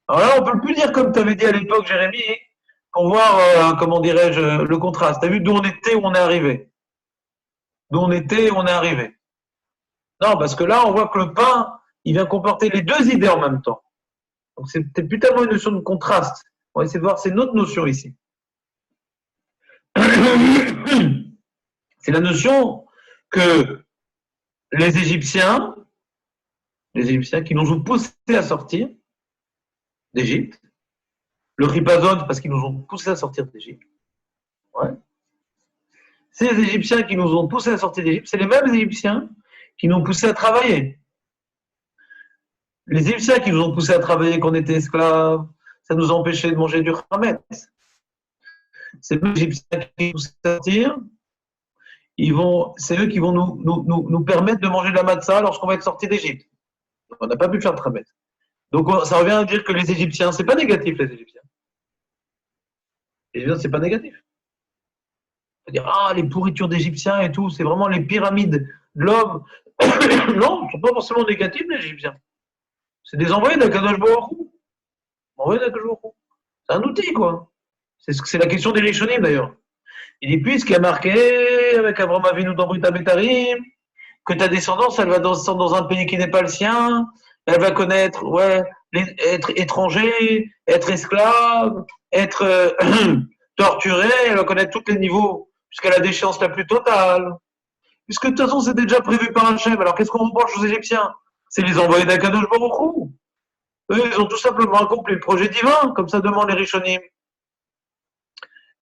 Alors là, on ne peut plus dire comme tu avais dit à l'époque, Jérémie, pour voir, comment dirais-je, le contraste. Tu as vu d'où on était, où on est arrivé. D'où on était, où on est arrivé. Non, parce que là, on voit que le pain, il vient comporter les deux idées en même temps. Donc, c'est plus tellement une notion de contraste. On va essayer de voir, c'est notre notion ici. C'est la notion que les Égyptiens qui nous ont poussés à sortir d'Égypte, le Ripazon, parce qu'ils nous ont poussés à sortir d'Égypte. Ouais. Ces Égyptiens qui nous ont poussés à sortir d'Égypte, c'est les mêmes Égyptiens qui nous ont poussés à travailler. Les Égyptiens qui nous ont poussés à travailler, qu'on était esclaves, ça nous a empêchés de manger du Hametz. Ces mêmes Égyptiens qui nous poussent à sortir, c'est eux qui vont nous permettre de manger de la matzah lorsqu'on va être sorti d'Égypte. On n'a pas pu faire de Hametz. Donc ça revient à dire que les Égyptiens, c'est pas négatif les Égyptiens. Les Égyptiens, c'est pas négatif. C'est-à-dire, les pourritures d'Égyptiens et tout, c'est vraiment les pyramides de l'homme. Non, ils ne sont pas forcément négatifs les Égyptiens. C'est des envoyés d'Akadosh Baruch Hu. Envoyés d'Akadosh Baruch Hu. C'est un outil, quoi. C'est la question des Rishonim, d'ailleurs. Il dit, puisqu'il y a marqué, avec Abraham Avinu dans Brita Betarim, que ta descendance, elle va descendre dans un pays qui n'est pas le sien, elle va connaître, être étranger, être esclave, être torturé, elle va connaître tous les niveaux, jusqu'à la déchéance la plus totale. Puisque de toute façon, c'était déjà prévu par Hachem. Alors qu'est-ce qu'on reproche aux Égyptiens? C'est les envoyés d'Akadosh Baruch Hu. Eux, ils ont tout simplement accompli le projet divin, comme ça demande les Rishonim.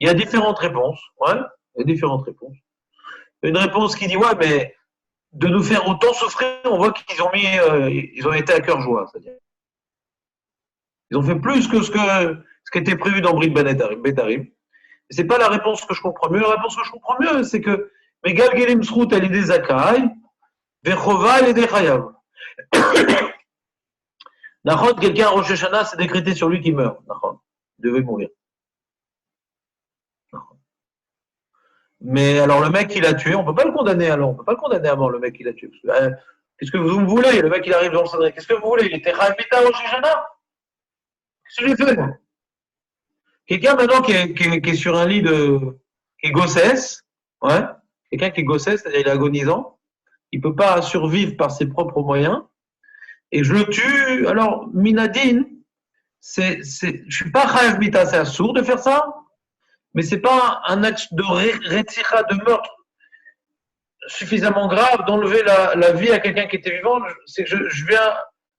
Il y a différentes réponses. Ouais, il y a différentes réponses. Une réponse qui dit, mais de nous faire autant souffrir, on voit qu'ils ont ils ont été à cœur joie. C'est-à-dire, ils ont fait plus que ce qui était prévu dans Brit Betarim. C'est pas la réponse que je comprends mieux. La réponse que je comprends mieux, c'est que Megal Gelim Srout, elle est des Zakai, Vechova, elle est des Chayav. Nachon, quelqu'un à Rosh Hashanah, c'est décrété sur lui qui meurt. Nachon, il devait mourir. Mais alors le mec qui l'a tué, on ne peut pas le condamner alors, on ne peut pas le condamner avant le mec qui l'a tué. Qu'est-ce que vous me voulez? Le mec il arrive dans le Sanhedrin, qu'est-ce que vous voulez? Il était Rabita Rosh Hashanah. Qu'est-ce que j'ai fait moi? Quelqu'un maintenant qui est sur un lit qui est gossesse, ouais, quelqu'un qui est gossesse, c'est-à-dire il est agonisant, il ne peut pas survivre par ses propres moyens, et je le tue, alors Minadine, je ne suis pas Chayav Mita, c'est assourd de faire ça, mais ce n'est pas un acte de retira, de meurtre suffisamment grave d'enlever la vie à quelqu'un qui était vivant. C'est que je viens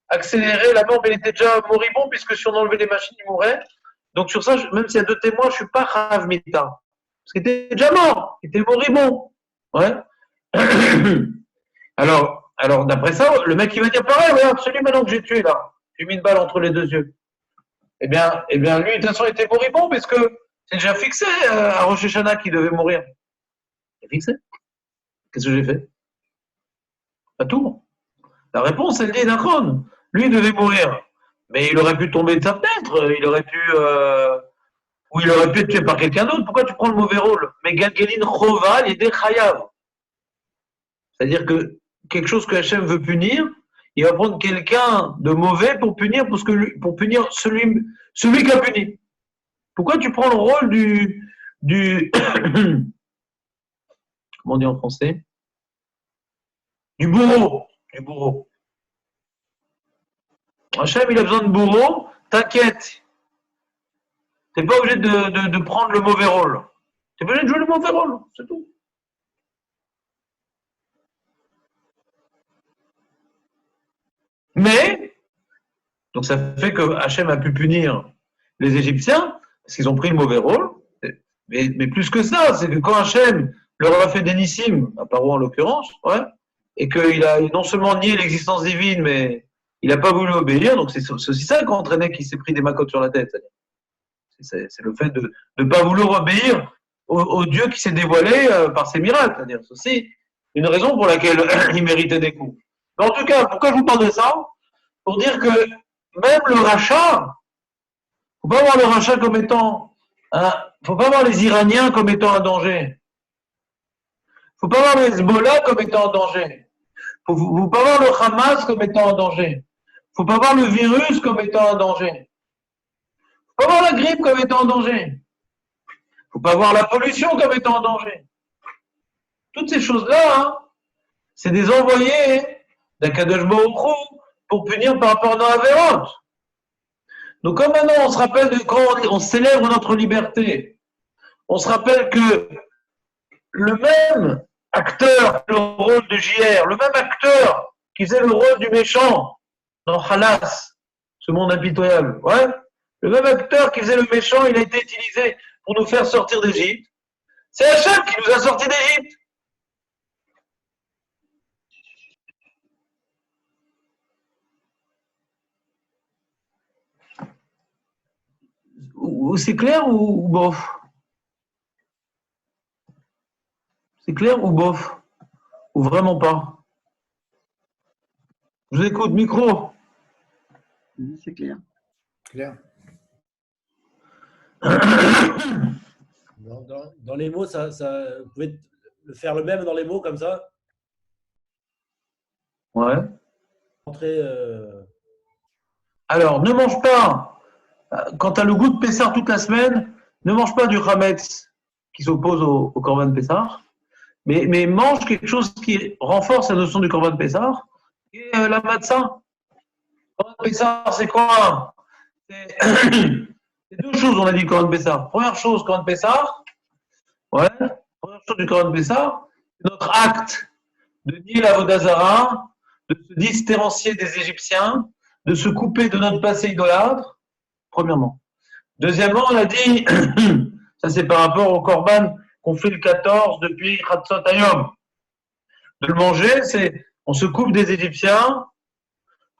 accélérer la mort, mais il était déjà moribond, puisque si on enlevait les machines, il mourrait. Donc sur ça, même s'il y a 2 témoins, je ne suis pas Chayav Mita. Parce qu'il était déjà mort, il était moribond. Ouais. Alors d'après ça, le mec il va dire pareil, regarde, celui maintenant que j'ai tué là, j'ai mis une balle entre les 2 yeux. Eh bien lui, de toute façon, il était moribond, parce que c'est déjà fixé à Rosh Hashanah qu'il devait mourir. C'est fixé. Qu'est-ce que j'ai fait? Pas tout. La réponse, elle dit Nachon. Lui, il devait mourir. Mais il aurait pu tomber de sa fenêtre. Il aurait pu. Ou il aurait pu être tué par quelqu'un d'autre. Pourquoi tu prends le mauvais rôle? Mais Galgelin Choval et des Chayav. C'est-à-dire que quelque chose que Hachem veut punir, il va prendre quelqu'un de mauvais pour punir, pour punir celui qui a puni. Pourquoi tu prends le rôle du comment on dit en français? Du bourreau. Du bourreau. Hachem, il a besoin de bourreau, t'inquiète. T'es pas obligé de prendre le mauvais rôle. T'es pas obligé de jouer le mauvais rôle, c'est tout. Mais, donc ça fait que Hachem a pu punir les Égyptiens, parce qu'ils ont pris le mauvais rôle. Mais plus que ça, c'est que quand Hachem leur a fait des nissim, à Paro en l'occurrence, ouais, et qu'il a non seulement nié l'existence divine, mais il n'a pas voulu obéir, donc c'est aussi ça qui a entraîné qu'il s'est pris des macottes sur la tête. C'est le fait de ne pas vouloir obéir au Dieu qui s'est dévoilé par ses miracles. C'est-à-dire, c'est aussi une raison pour laquelle il méritait des coups. Mais en tout cas, pourquoi je vous parle de ça? pour dire que même le rachat, faut pas voir le rachat comme étant, faut pas voir les Iraniens comme étant un danger. Faut pas voir le Hezbollah comme étant un danger. Faut pas voir le Hamas comme étant un danger. Faut pas voir le virus comme étant un danger. Faut pas voir la grippe comme étant un danger. Faut pas voir la pollution comme étant un danger. Toutes ces choses-là, hein, c'est des envoyés d'Akadosh Baruch Hu pour punir par rapport à nos avérantes. Donc, comme maintenant on se rappelle de quand on célèbre notre liberté, on se rappelle que le même acteur, le rôle de JR, le même acteur qui faisait le rôle du méchant dans Halas, ce monde impitoyable, ouais, le même acteur qui faisait le méchant, il a été utilisé pour nous faire sortir d'Égypte. C'est Hachem qui nous a sortis d'Égypte. C'est clair ou bof? C'est clair ou bof? Ou vraiment pas? Je vous écoute, micro. C'est clair. Clair. Dans les mots, vous pouvez faire le même dans les mots comme ça. Ouais. Entrer, Alors, ne mange pas, quand tu as le goût de Pessar toute la semaine, ne mange pas du Hametz qui s'oppose au Korban Pessar, mais mange quelque chose qui renforce la notion du Korban Pessar, et la matzah. Korban Pessar, c'est quoi? C'est deux choses, on a dit, Korban Pessar. Première chose, Korban Pessar, ouais, première chose du Korban Pessar, c'est notre acte de nier la Vodazara, de se différencier des Égyptiens, de se couper de notre passé idolâtre, premièrement. Deuxièmement, on a dit, ça c'est par rapport au Korban qu'on fait le 14 depuis Chatzot Hayom. De le manger, c'est, on se coupe des Égyptiens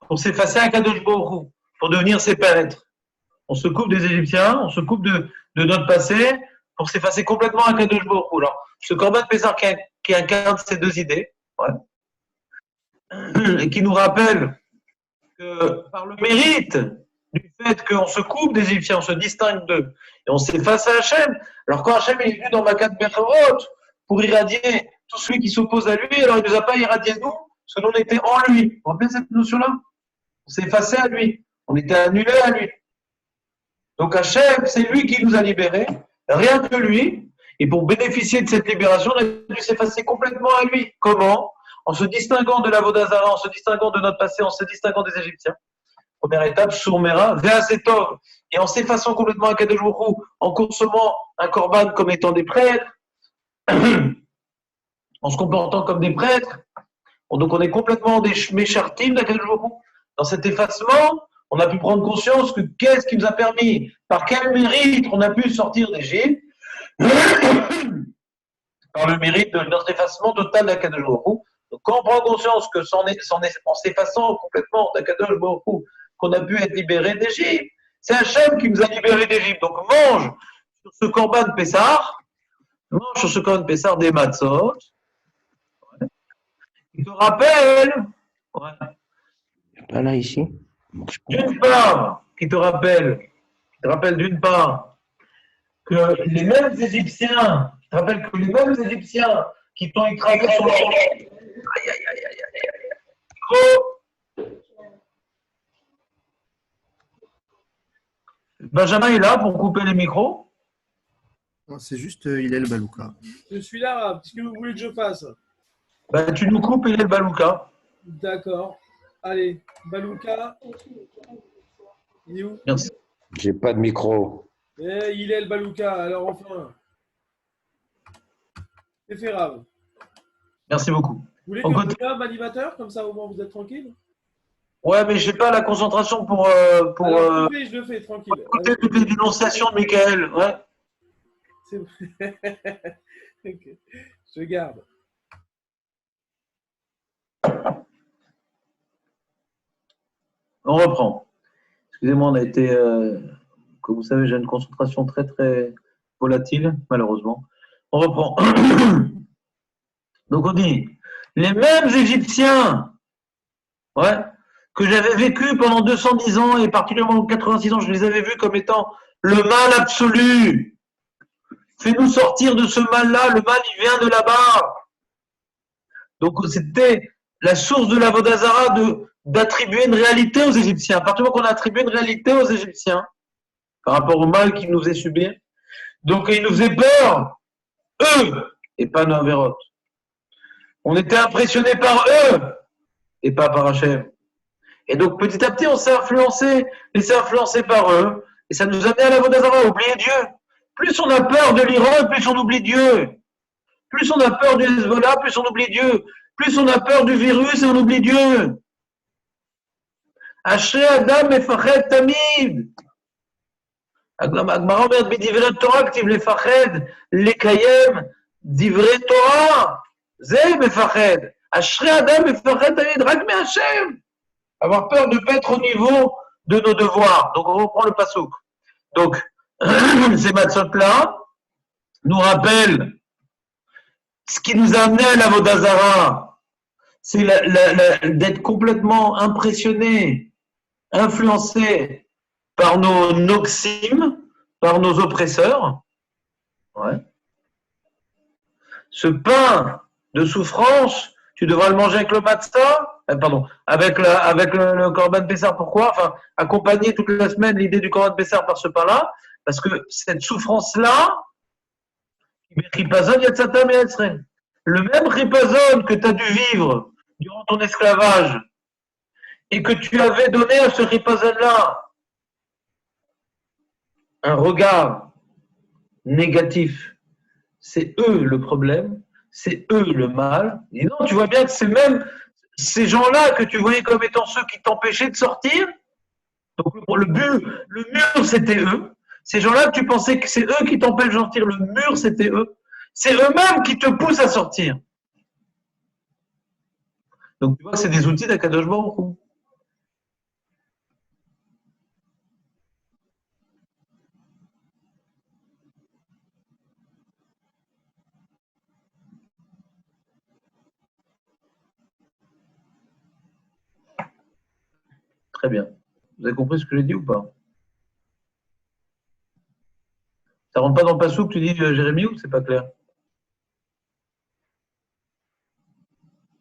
pour s'effacer à Kadosh Baruch Hu, pour devenir ses pères. On se coupe des Égyptiens, on se coupe de notre passé pour s'effacer complètement à Kadosh Baruch Hu. Alors, ce Korban Pessar qui incarne ces deux idées, ouais, et qui nous rappelle que par le mérite du fait qu'on se coupe des Égyptiens, on se distingue d'eux, et on s'efface à Hachem. Alors quand Hachem est venu dans Makat Bechorot pour irradier tout celui qui s'oppose à lui, alors il ne nous a pas irradié nous, parce que nous on était en lui. Vous vous rappelez cette notion-là? On s'est effacé à lui, on était annulé à lui. Donc Hachem, c'est lui qui nous a libérés, rien que lui, et pour bénéficier de cette libération, on a dû s'effacer complètement à lui. Comment? En se distinguant de la Vodazara, en se distinguant de notre passé, en se distinguant des Égyptiens. Première étape, Sourmera, Veasetov, et en s'effaçant complètement à Kadosh Baruch Hu, en consommant un korban comme étant des prêtres, en se comportant comme des prêtres. Donc on est complètement des méchartim d'Akadosh Baruch Hu. Dans cet effacement, on a pu prendre conscience que qu'est-ce qui nous a permis, par quel mérite on a pu sortir d'Égypte, par le mérite de notre effacement total d'Akadosh Baruch Hu. Donc, quand on prend conscience que en s'effaçant complètement d'Akadosh Baruch Hu, qu'on a pu être libéré d'Égypte, c'est Hachem qui nous a libérés d'Égypte. Donc, mange sur ce Korban Pessar, mange sur ce Korban Pessar des matzot. Ouais. Il te rappelle, ouais, Pas là, ici. d'une part, qui te rappelle d'une part que les mêmes Égyptiens, qui te rappelle que les mêmes Égyptiens qui t'ont écrasé sur le aïe, aïe, aïe, aïe, aïe, aïe. Benjamin est là pour couper les micros. Non, c'est juste Hillel Balouka. je suis là, qu'est-ce que vous voulez que je fasse? Ben, tu nous coupes, il est le Balouka. D'accord. Allez, Balouka. Il est où? Merci. J'ai pas de micro. Il est le Balouka, alors enfin. C'est fait grave. Merci beaucoup. Vous voulez On que je continue. vous nomme animateur, comme ça au moins vous êtes tranquille? Ouais, mais je n'ai pas la concentration pour Alors, je le fais, tranquille. écouter toutes les dénonciations de Michael. Ouais. C'est vrai. Ok. Je garde. On reprend. Excusez-moi, on a été, comme vous savez, j'ai une concentration très très volatile, malheureusement. On reprend. Donc on dit, les mêmes Égyptiens, ouais, que j'avais vécu pendant 210 ans et particulièrement 86 ans, je les avais vus comme étant le mal absolu. Fais-nous sortir de ce mal-là, le mal il vient de là-bas. Donc c'était la source de la Vodazara d'attribuer une réalité aux Égyptiens. À partir du moment qu'on a attribué une réalité aux Égyptiens, par rapport au mal qu'ils nous faisaient subir, donc ils nous faisaient peur, eux, et pas nos Averot. On était impressionnés par eux, et pas par Hachem. Et donc petit à petit, on s'est laissé influencer par eux, et ça nous a amené à la Vodazara, à oublier Dieu. Plus on a peur de l'Iran, plus on oublie Dieu. Plus on a peur du Hezbollah, plus on oublie Dieu. Plus on a peur du virus et on oublie Dieu. Ashrei Adam mefached tamid. Agmara אומרת בדברי תורה כתיב לפחד, לקיים דברי תורה. זה מפחד. אשרי אדם מפחד תמיד רק מהשם. Avoir peur de ne pas être au niveau de nos devoirs. Donc on reprend le pasouk. Donc ces matzot-là nous rappellent ce qui nous a amené à la Vodazara, c'est d'être complètement impressionné, influencé par nos noxim, par nos oppresseurs. Ouais. Ce pain de souffrance, tu devras le manger avec le matzah, avec le Korban Pessar. Pourquoi? Enfin, accompagner toute la semaine l'idée du Korban Pessar par ce pain-là, parce que cette souffrance-là, le même ripazon que tu as dû vivre durant ton esclavage et que tu avais donné à ce ripazon-là un regard négatif, c'est eux le problème, c'est eux le mal. Et non, tu vois bien que c'est même ces gens-là que tu voyais comme étant ceux qui t'empêchaient de sortir. Donc le mur, c'était eux. Ces gens-là que tu pensais que c'est eux qui t'empêchent de sortir, le mur, c'était eux. C'est eux-mêmes qui te poussent à sortir. Donc tu vois, c'est des outils d'Akadosh Baruch Hu. Très bien. Vous avez compris ce que j'ai dit ou pas? Ça rentre pas dans le passou que tu dis Jérémie ou c'est pas clair?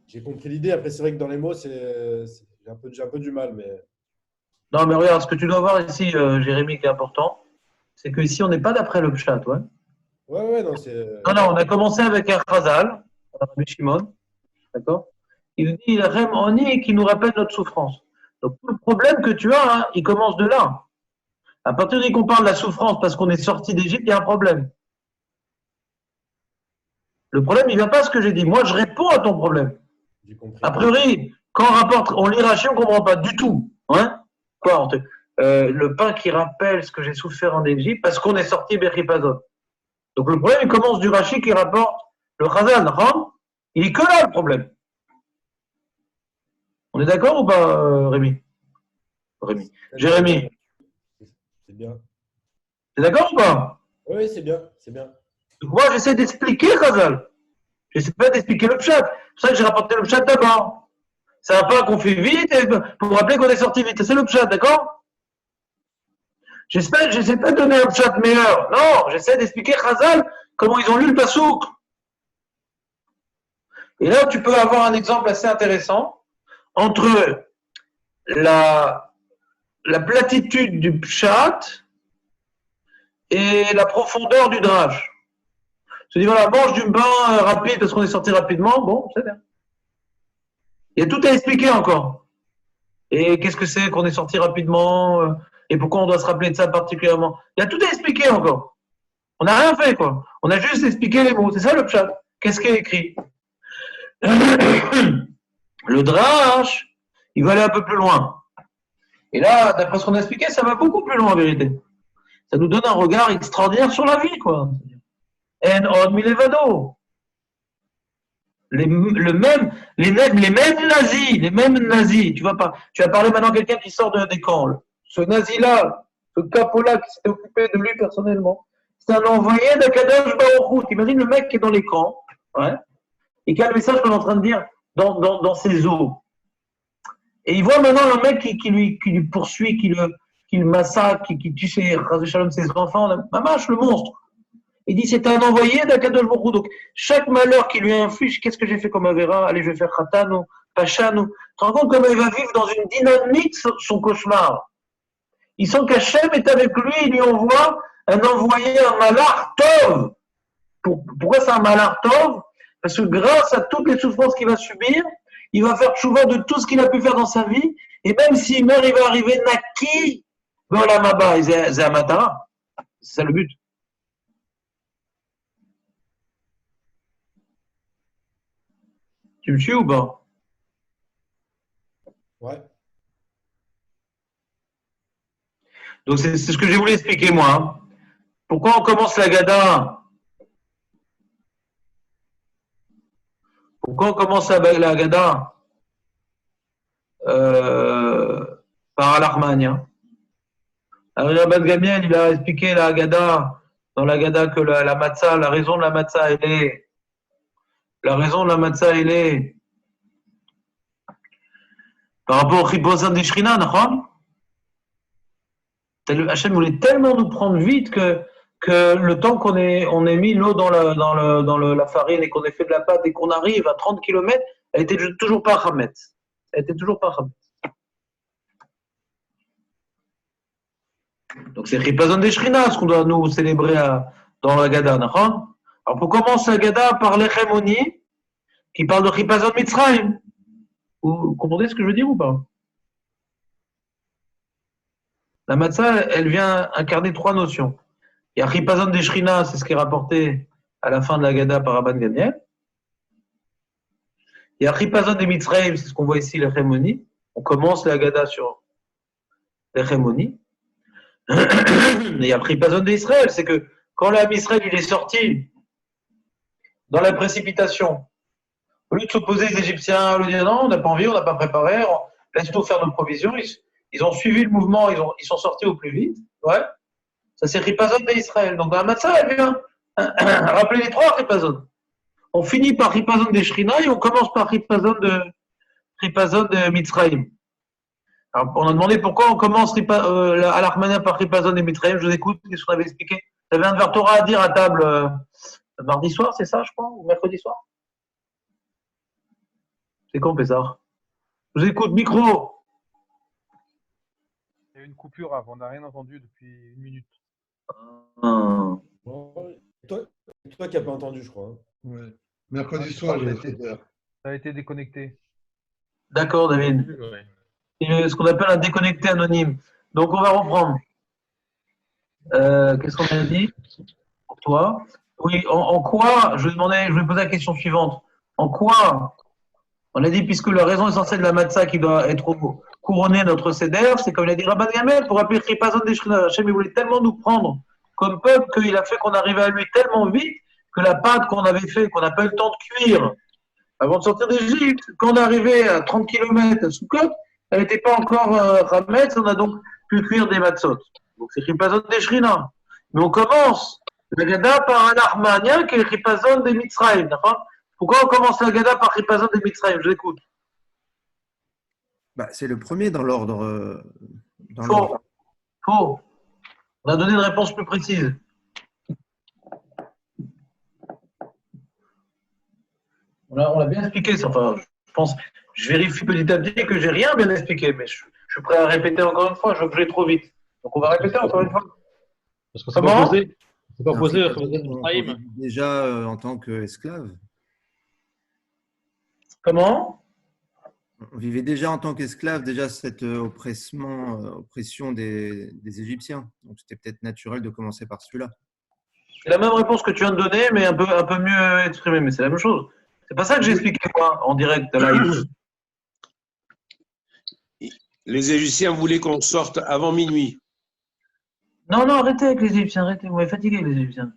J'ai compris l'idée. Après, c'est vrai que dans les mots, j'ai un peu du mal. Mais... Non, mais regarde, ce que tu dois voir ici, Jérémie, qui est important, c'est qu'ici, on n'est pas d'après le Pshat. Ouais. Ouais, non, c'est. Non, on a commencé avec un Chazal, Rabbi Shimon, d'accord? Il nous dit, il Rem Oni qui nous rappelle notre souffrance. Donc, tout le problème que tu as, hein, il commence de là. À partir du qu'on parle de la souffrance parce qu'on est sorti d'Égypte, il y a un problème. Le problème, il ne vient pas à ce que j'ai dit. Moi, je réponds à ton problème. J'ai compris. A priori, quand on lit Rashi, on ne comprend pas du tout. Hein? Quoi, le pain qui rappelle ce que j'ai souffert en Égypte parce qu'on est sorti Bechipazot. Donc, le problème, il commence du Rashi qui rapporte le Chazal. Il n'est que là, le problème. On est d'accord ou pas, Rémi? Jérémy. C'est bien. T'es d'accord ou pas? Oui, c'est bien. C'est bien. Donc moi, j'essaie d'expliquer Chazal. J'essaie pas d'expliquer le pshat. C'est pour ça que j'ai rapporté le pshat d'abord. Ça va pas qu'on fait vite pour rappeler qu'on est sorti vite. C'est le pshat, d'accord? J'essaie pas de donner un pshat meilleur. Non, j'essaie d'expliquer Chazal comment ils ont lu le pasouk. Et là, tu peux avoir un exemple assez intéressant entre la platitude du pshat et la profondeur du drash. Je dis voilà, mange du pain rapide parce qu'on est sorti rapidement. Bon, c'est bien. Il y a tout à expliquer encore. Et qu'est-ce que c'est qu'on est sorti rapidement et pourquoi on doit se rappeler de ça particulièrement. Il y a tout à expliquer encore. On n'a rien fait, quoi. On a juste expliqué les mots. C'est ça le pshat. Qu'est-ce qui est écrit? Le drash, il va aller un peu plus loin. Et là, d'après ce qu'on a expliqué, ça va beaucoup plus loin en vérité. Ça nous donne un regard extraordinaire sur la vie, quoi. En od milevado. Les mêmes nazis, tu vas parler maintenant à quelqu'un qui sort des camps. Ce nazi-là, ce capot-là qui s'était occupé de lui personnellement, c'est un envoyé d'Akadosh Baruch Hu. T'imagines le mec qui est dans les camps, ouais, et qui a le message qu'on est en train de dire dans ses eaux. Et il voit maintenant un mec qui lui poursuit, qui le massacre, qui tue ses enfants, mamache, le monstre. Il dit c'est un envoyé d'Akadosh Baruch Hu. Donc chaque malheur qui lui inflige, qu'est-ce que j'ai fait comme Avera? Allez, je vais faire Khatan ou Pachan. Tu te rends compte comment il va vivre dans une dynamique son cauchemar? Il sent qu'Hachem est avec lui, il lui envoie un envoyé, un malach tov. Pourquoi c'est un malach tov? Parce que grâce à toutes les souffrances qu'il va subir, il va faire tchouva de tout ce qu'il a pu faire dans sa vie. Et même s'il meurt, il va arriver naki dans la maba. C'est un matara. C'est ça le but. Tu me suis ou pas? Ouais. Donc c'est ce que j'ai voulu expliquer moi. Hein. Pourquoi on commence la Gada? Pourquoi on commence la Gada par Al-Armania? Alors Rabban Gamiel, il a expliqué la Gada, dans la Gada que la matzah, la raison de la matzah, elle est par rapport au Chiposan des Shrina, d'accord? Hachem voulait tellement nous prendre vite que le temps qu'on ait mis l'eau dans la farine et qu'on ait fait de la pâte et qu'on arrive à 30 km, elle était toujours pas Hametz. Elle était toujours pas Hametz. Donc c'est Chipazon des Shrina, ce qu'on doit nous célébrer dans la Gada, d'accord? Alors pour commencer la Gada par l'Echemoni, qui parle de Chipazon Mitzrayim. Vous comprenez ce que je veux dire ou pas? La matzah, elle vient incarner trois notions. Il y a Chipazon des Shrina, c'est ce qui est rapporté à la fin de la Gada par Rabban Gamiel. Il y a Chipazon des Mitzrayim, c'est ce qu'on voit ici, l'Echemoni. On commence la Gada sur l'Echemoni. Il y a Chipazon d'Israël, c'est que quand l'âme Israël il est sorti dans la précipitation, au lieu de s'opposer aux Égyptiens, au lieu de dire non, on n'a pas envie, on n'a pas préparé, laisse-nous faire nos provisions, ils ont suivi le mouvement, ils sont sortis au plus vite. Ouais. Ça c'est Chipazon d'Israël. Donc la matzah, elle vient rappeler les trois Chipazon. On finit par Chipazon des Shrina et on commence par Chipazon de Mitzrayim. Alors, on a demandé pourquoi on commence à l'Armania par Chipazon et Mitzrayim. Je vous écoute, qu'est-ce qu'on avait expliqué? Tu avais un Dvar Torah à dire à table mardi soir, c'est ça, je crois, ou mercredi soir? C'est quand, Pessar? Je vous écoute, micro. Il y a eu une coupure avant, on n'a rien entendu depuis une minute. Bon, toi qui n'as pas entendu, je crois. Hein. Ouais. Mercredi soir, j'ai été Ça a été déconnecté. D'accord, David. Ouais. C'est ce qu'on appelle un déconnecté anonyme. Donc, on va reprendre. Qu'est-ce qu'on a dit pour toi? Oui, en quoi, je vais poser la question suivante. En quoi, on a dit, puisque la raison essentielle de la matzah qui doit être couronnée notre seder, c'est comme l'a dit Rabban Gamel, pour appeler Chipazon des Shrina. Hachem, il voulait tellement nous prendre comme peuple qu'il a fait qu'on arrivait à lui tellement vite que la pâte qu'on avait fait, qu'on n'a pas eu le temps de cuire avant de sortir d'Égypte, quand on est arrivé à 30 km à Soukot, elle n'était pas encore Hametz, on a donc pu cuire des matzot. Donc c'est Chipazon des Shrina. Mais on commence la Gada par un Armania qui est Chipazon des Mitzrayim. Pourquoi on commence la Gada par Chipazon des Mitzrayim? Je l'écoute. Bah, c'est le premier dans l'ordre. Faux. On a donné une réponse plus précise. On l'a bien expliqué. Enfin, je pense, je vérifie petit à petit que j'ai rien bien expliqué, mais je suis prêt à répéter encore une fois. Je veux que je vais trop vite. Donc on va répéter encore une fois. Parce qu'on s'est Comment? pas posé On vit déjà en tant qu'esclave. Comment? On vivait déjà en tant qu'esclave, déjà cette oppression des Égyptiens. Donc c'était peut-être naturel de commencer par celui-là. C'est la même réponse que tu viens de donner, mais un peu mieux exprimée. Mais c'est la même chose. C'est pas ça que j'ai expliqué moi en direct live. Les Égyptiens voulaient qu'on sorte avant minuit. Non, arrêtez avec les Égyptiens, arrêtez. Vous m'avez fatigué les Égyptiens.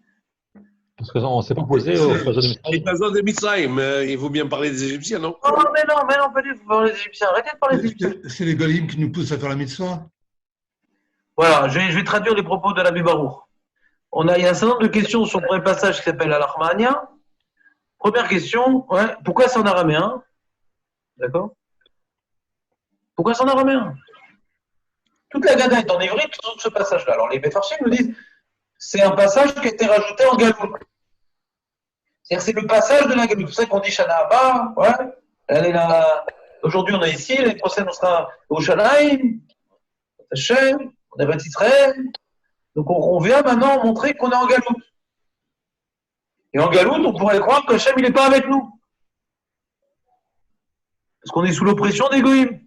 Parce qu'on ne s'est pas posé au Les Chipazon de Mitzrayim, il faut bien parler des Égyptiens, non? Oh, mais non, pas du tout. Faut parler des Égyptiens. Arrêtez de parler des Égyptiens. C'est les Golim qui nous poussent à faire la mitzvah. Voilà, je vais traduire les propos de Rabbi Baruch. Il y a un certain nombre de questions sur le premier passage qui s'appelle Al-Armania. Première question, ouais, pourquoi c'est en araméen? D'accord? Pourquoi c'est en araméen? Toute la Gada est en ivrite, sauf ce passage-là. Alors les Mefarshim nous disent c'est un passage qui a été rajouté en galoute. C'est-à-dire c'est le passage de la galoute. C'est pour ça qu'on dit Shana Abba, ouais. Elle est là. Aujourd'hui on est ici, l'année prochaine on sera au Shanaïm, Hachem, on est Beth Israël. Donc on vient maintenant montrer qu'on est en galoute. Et en galoute, on pourrait croire qu'Hachem il n'est pas avec nous. Parce qu'on est sous l'oppression des Goïms.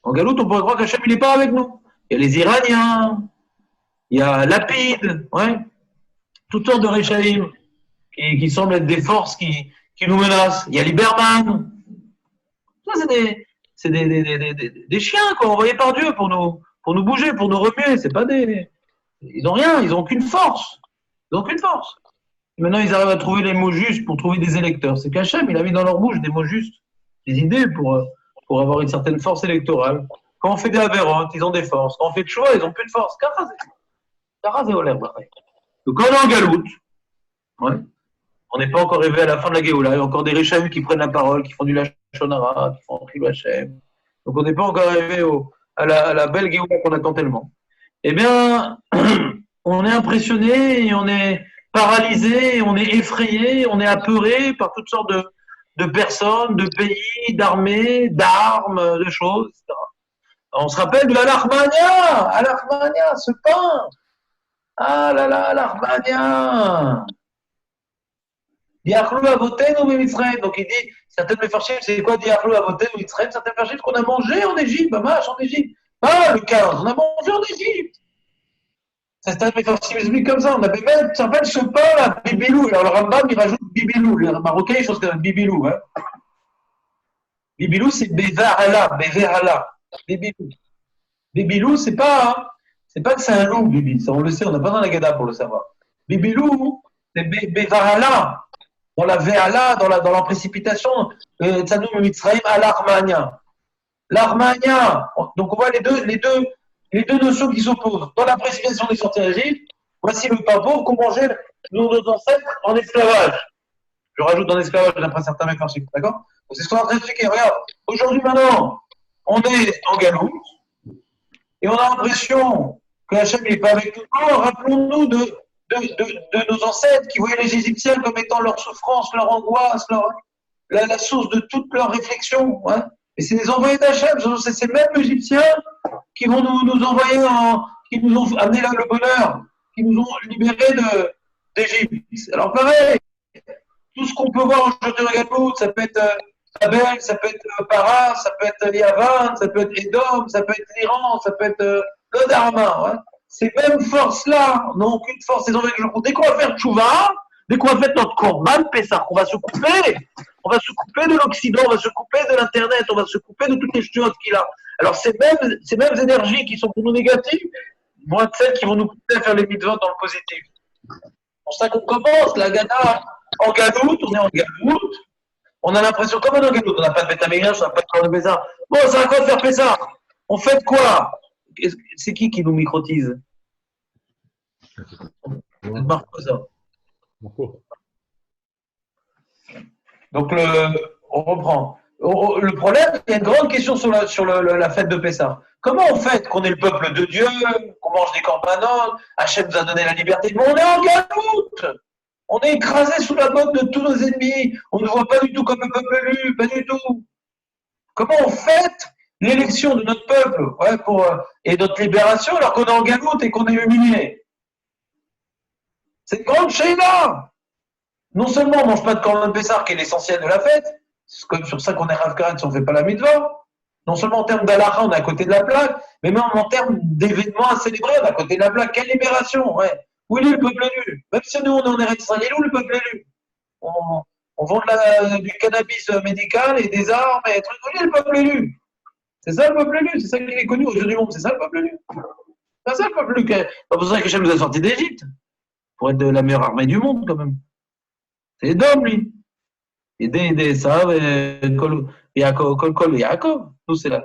En galoute, on pourrait croire qu'Hachem il n'est pas avec nous. Il y a les Iraniens, il y a Lapide, ouais. Toutes sortes de Réchaïm qui semblent être des forces qui nous menacent. Il y a Lieberman. Ça, c'est des chiens, quoi, envoyés par Dieu pour nous bouger, pour nous remuer. C'est pas des. Ils n'ont rien, ils n'ont aucune force. Ils n'ont aucune force. Et maintenant, ils arrivent à trouver les mots justes pour trouver des électeurs. C'est qu'Hachem, il a mis dans leur bouche des mots justes, des idées pour avoir une certaine force électorale. Quand on fait des avérotes, ils ont des forces. Quand on fait de choix, ils n'ont plus de force. Donc, quand on est en galoute, ouais, on n'est pas encore arrivé à la fin de la Géoula. Il y a encore des Réchaïm qui prennent la parole, qui font du Lachonara, qui font Chilou Hachem. Donc, on n'est pas encore arrivé à la belle Géoula qu'on attend tellement. Eh bien, on est impressionné et on est paralysé, on est effrayé, on est apeuré par toutes sortes de personnes, de pays, d'armées, d'armes, de choses, etc. On se rappelle de Al-Armania, ce pain. Ah là là, Al-Armania. Diachlou avotenu b'Mitzrayim. Donc il dit, certaines Mefarshim, c'est quoi Diachlou avotenu b'Mitzrayim? Certaines Mefarshim, qu'on a mangé en Égypte, Mamash, en Égypte. Ah, le 15, on a mangé en Égypte. Certaines Mefarshim expliquent comme ça. On avait même, ça s'appelle ce pain là, Bibilou. Alors le Rambam, il rajoute Bibilou. Les Marocains, ils chose comme Bibilou. Hein. Bibilou, c'est Bevarala. Bibilou. Bibilou, c'est pas que c'est un loup, Bibi. Ça, on le sait, on n'a pas dans la Gada pour le savoir. Bibilou, c'est Bevarala. Dans la Veala, dans la précipitation, Tzanoum Mitzrayim à l'Armania. L'Armania, donc on voit les deux notions qui s'opposent. Dans la précipitation des sorties d'Égypte, voici le pain pauvre qu'on mangeait nos ancêtres en esclavage. Je rajoute en esclavage d'après certains mecs archives, d'accord? C'est ce qu'on est en train d'expliquer. Regarde, aujourd'hui maintenant, on est en galoute et on a l'impression que Hachem n'est pas avec nous. Non, rappelons-nous de nos ancêtres qui voyaient les Égyptiens comme étant leur souffrance, leur angoisse, la source de toutes leurs réflexions. Hein. Et c'est les envoyés d'Hachem, c'est ces mêmes Égyptiens qui vont nous envoyer, qui nous ont amené là le bonheur, qui nous ont libérés d'Égypte. Alors pareil, tout ce qu'on peut voir aujourd'hui en galoute, ça peut être Babel, ça peut être Paras, ça peut être Yavan, ça peut être Édom, ça peut être l'Iran, ça peut être le Dharma. Ouais. Ces mêmes forces-là n'ont aucune force. Dès qu'on va faire Tchouva, dès qu'on va faire notre Korban Pessah, on va se couper de l'Occident, on va se couper de l'Internet, on va se couper de toutes les choses qu'il a. Alors ces mêmes énergies qui sont pour nous négatives vont être celles qui vont nous pousser à faire les mitzvot dans le positif. C'est pour ça qu'on commence la Gada en galoute, on est en galoute, on a l'impression comme on est en galoute, on n'a pas de Betamigdash, on n'a pas de corps de Pessah. Bon, c'est à quoi de faire Pessah? On fait quoi? C'est qui nous microtise? Donc, on reprend. Le problème, il y a une grande question sur la fête de Pessah. Comment on fait qu'on est le peuple de Dieu, qu'on mange des corbanotes, Hachem nous a donné la liberté, mais on est en galoute. On est écrasé sous la botte de tous nos ennemis. On ne voit pas du tout comme le peuple élu, pas du tout. Comment on fête l'élection de notre peuple et notre libération alors qu'on est en galoute et qu'on est humilié? C'est une grande chéna. Non seulement on ne mange pas de Korban Pessah, qui est l'essentiel de la fête, c'est comme sur ça qu'on est Rav Karet si on ne fait pas la mitzvah. Non seulement en termes d'Alacha, on est à côté de la plaque, mais même en termes d'événements à célébrer, on est à côté de la plaque. Quelle libération, ouais. Où est le peuple élu? Même si nous, on est en Eretz Israël, où le peuple élu? On vend du cannabis médical et des armes et trucs. Où est le peuple élu? C'est ça le peuple élu, c'est ça qu'il est connu aux yeux du monde, c'est ça le peuple élu. C'est ça le peuple élu. C'est pour ça que Hachem nous a sortis d'Égypte, pour être de la meilleure armée du monde quand même. C'est Edom, lui. Et ça, et Yaakov. Nous, c'est la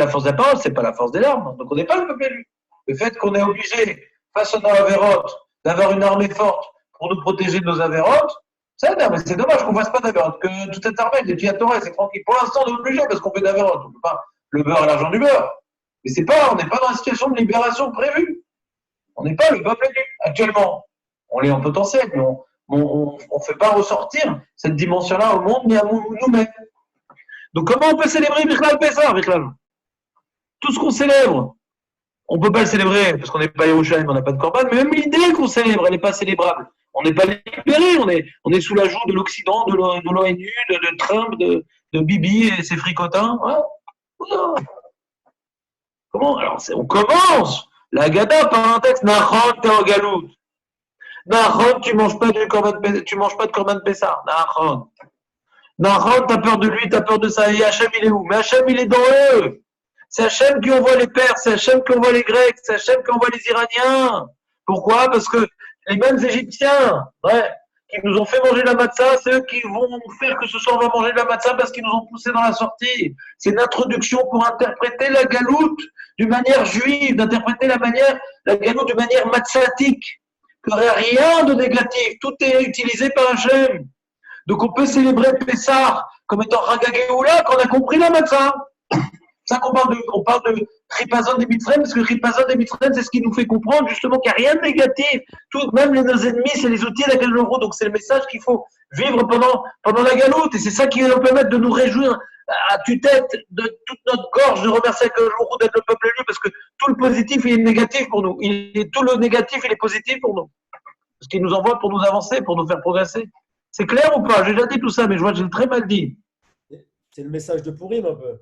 force de la parole, c'est pas la force des larmes. Donc on n'est pas le peuple élu. Le fait qu'on est obligé, face à nos avérotes, d'avoir une armée forte pour nous protéger de nos avérotes, C'est dommage qu'on ne fasse pas d'Averot, que tout est armé, des Torah, c'est tranquille. Pour l'instant, on est obligé parce qu'on fait d'Averot. On ne peut pas le beurre et l'argent du beurre. Mais on n'est pas dans une situation de libération prévue. On n'est pas le peuple élu actuellement. On l'est en potentiel, mais on ne fait pas ressortir cette dimension-là au monde ni à nous-mêmes. Donc comment on peut célébrer Bichlal Pessah, Bichlal? Tout ce qu'on célèbre, on ne peut pas le célébrer parce qu'on n'est pas Yerushalayim, on n'a pas de Korban, mais même l'idée qu'on célèbre, elle n'est pas célébrable. On n'est pas libéré, on est sous la joue de l'Occident, de l'ONU, de Trump, de Bibi et ses fricotins. Voilà. Comment? Alors, on commence la Haggadah par un texte Nachon Teogalout. Nachon, tu manges pas de Korban Pessah. Nachon. Nachon, t'as peur de lui, t'as peur de ça. Et Hachem, il est où? Mais Hachem, il est dans eux. C'est Hachem qui envoie les Perses, c'est Hachem qui envoie les Grecs, c'est Hachem qui envoie les Iraniens. Pourquoi? Parce que les mêmes Égyptiens, qui nous ont fait manger la matzah, c'est eux qui vont faire que ce soir on va manger de la matzah parce qu'ils nous ont poussé dans la sortie. C'est une introduction pour interpréter la galoute d'une manière juive, d'interpréter la galoute d'une manière matzatique. Il n'y aurait rien de négatif, tout est utilisé par Hachem. Donc on peut célébrer Pessah comme étant Ragageoula quand on a compris la matzah. C'est ça qu'on parle de Chipazon des Mitzrayim, parce que Chipazon des Mitzrayim, c'est ce qui nous fait comprendre justement qu'il n'y a rien de négatif. Même nos ennemis, c'est les outils à laquelle nous roule. Donc c'est le message qu'il faut vivre pendant la galoute. Et c'est ça qui va nous permettre de nous réjouir à tue-tête de toute notre gorge, de remercier que le jour d'être le peuple élu, parce que tout le positif, il est négatif pour nous. Tout le négatif, il est positif pour nous. Parce qu'il nous envoie pour nous avancer, pour nous faire progresser. C'est clair ou pas? J'ai déjà dit tout ça, mais je vois que j'ai très mal dit. C'est le message de Purim un peu.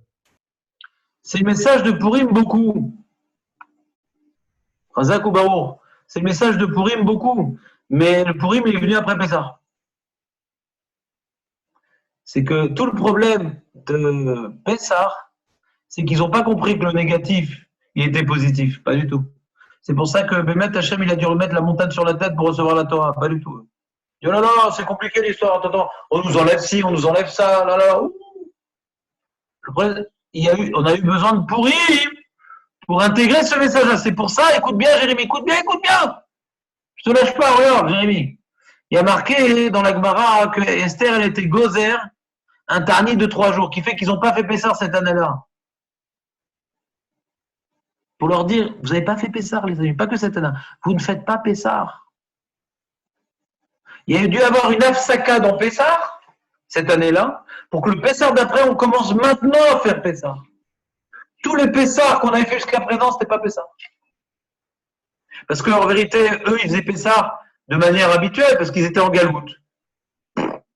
C'est le message de Purim beaucoup. Razak ou Baour. C'est le message de Purim beaucoup. Mais le Purim, il est venu après Pessah. C'est que tout le problème de Pessah, c'est qu'ils n'ont pas compris que le négatif, il était positif. Pas du tout. C'est pour ça que Bémet Hachem, il a dû remettre la montagne sur la tête pour recevoir la Torah. Pas du tout. Il dit, oh là là, c'est compliqué l'histoire. Attends, on nous enlève ci, on nous enlève ça. Là, là. Après, on a eu besoin de Purim pour intégrer ce message-là. C'est pour ça, écoute bien, Jérémie, écoute bien. Je te lâche pas, regarde, Jérémie. Il y a marqué dans la Gemara que Esther, elle était gozer, un tarni de 3 jours, qui fait qu'ils n'ont pas fait Pessah cette année-là. Pour leur dire, vous n'avez pas fait Pessah, les amis, pas que cette année. Vous ne faites pas Pessah. Il y a dû avoir une afsaka dans Pessah cette année-là, pour que le Pessah d'après, on commence maintenant à faire Pessah. Tous les Pessahs qu'on avait fait jusqu'à présent, ce n'était pas Pessah. Parce qu'en vérité, eux, ils faisaient Pessah de manière habituelle, parce qu'ils étaient en galoute.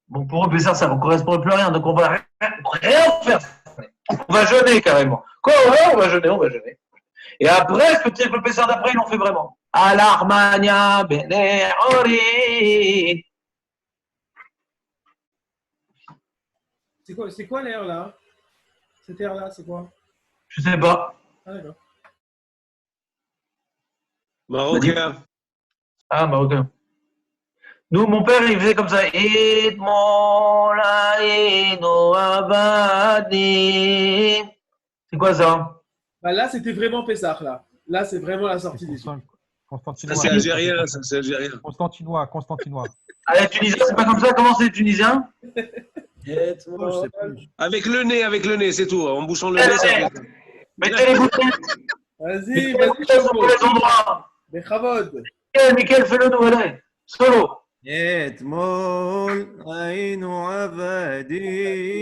Bon, pour eux, Pessah, ça ne correspondait plus à rien, donc on va rien faire. On va jeûner carrément. Quoi, ouais, on va jeûner. Et après, peut-être le Pessah d'après, ils l'ont fait vraiment. Al-Armania, Bene Ori. C'est quoi l'air là? Cet air là, c'est quoi? Je sais pas. Ah d'accord. Marocain. Ah, marocain. Nous, mon père, il faisait comme ça. C'est quoi ça? Bah là, c'était vraiment Pessah là. Là, c'est vraiment la sortie des choses. Ça, c'est algérien, Constantinois. Ah, les Tunisiens, c'est pas comme ça? Comment c'est les Tunisiens? Avec le nez, c'est tout. En bouchant le nez, ça fait. Mettez les bouteilles. Vas-y, sur tous les endroits. Mais Chavod. Mickaël, fais-le nous, allez. Solo.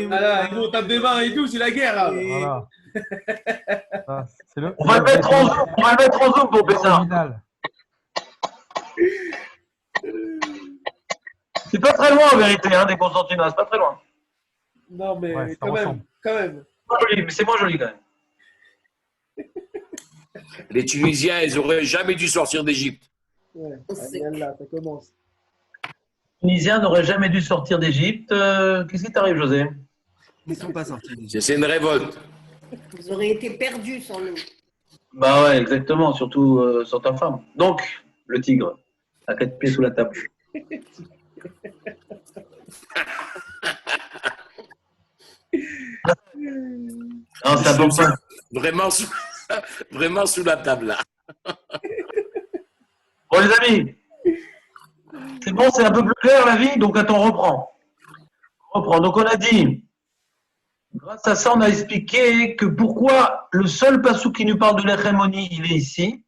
Voilà, on tape des mains et tout, c'est la guerre là. Voilà. On va le mettre en zoom, pour Pessah. C'est pas très loin en vérité, hein, des Constantinois, c'est pas très loin. Non, mais Ouais, quand même. Mais c'est moins joli quand même. Les Tunisiens, ils n'auraient jamais dû sortir d'Égypte. Ouais, là, ça commence. Les Tunisiens n'auraient jamais dû sortir d'Égypte. Qu'est-ce qui t'arrive, José? Ils ne sont pas sortis. C'est une révolte. Vous auriez été perdus sans nous. Bah ouais, exactement, surtout sans ta femme. Donc, le tigre, à 4 pieds sous la table. Non, ça tombe pas. Vraiment sous la table là. Bon les amis, C'est bon, c'est un peu plus clair la vie? Donc attends, on reprend. Donc on a dit, grâce à ça, on a expliqué que pourquoi le seul passou qui nous parle de l'Echemoni, il est ici.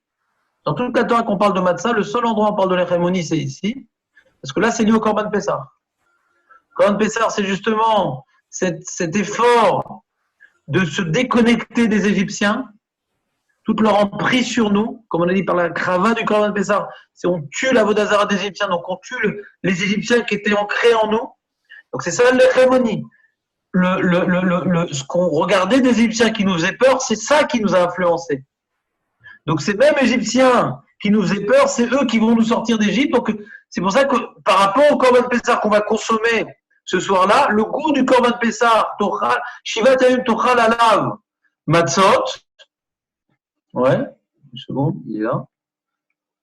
Dans tout le Torah qu'on parle de Matzah, le seul endroit où on parle de l'Echemoni, c'est ici. Parce que là, c'est lié au Korban Pessah. Korban Pessah, c'est justement cet effort de se déconnecter des Égyptiens, toute leur emprise sur nous, comme on a dit par la crava du Korban Pessah, c'est on tue la Vodazara des Égyptiens, donc on tue les Égyptiens qui étaient ancrés en nous. Donc c'est ça l'Echemoni. Ce qu'on regardait des Égyptiens qui nous faisaient peur, c'est ça qui nous a influencés. Donc ces mêmes Égyptiens qui nous faisaient peur, c'est eux qui vont nous sortir d'Égypte. Donc c'est pour ça que par rapport au Korban Pessah qu'on va consommer ce soir-là, le goût du Korban Pessah, Shivat Yamim Tochal Alav Matzot, ouais, une seconde, il est là.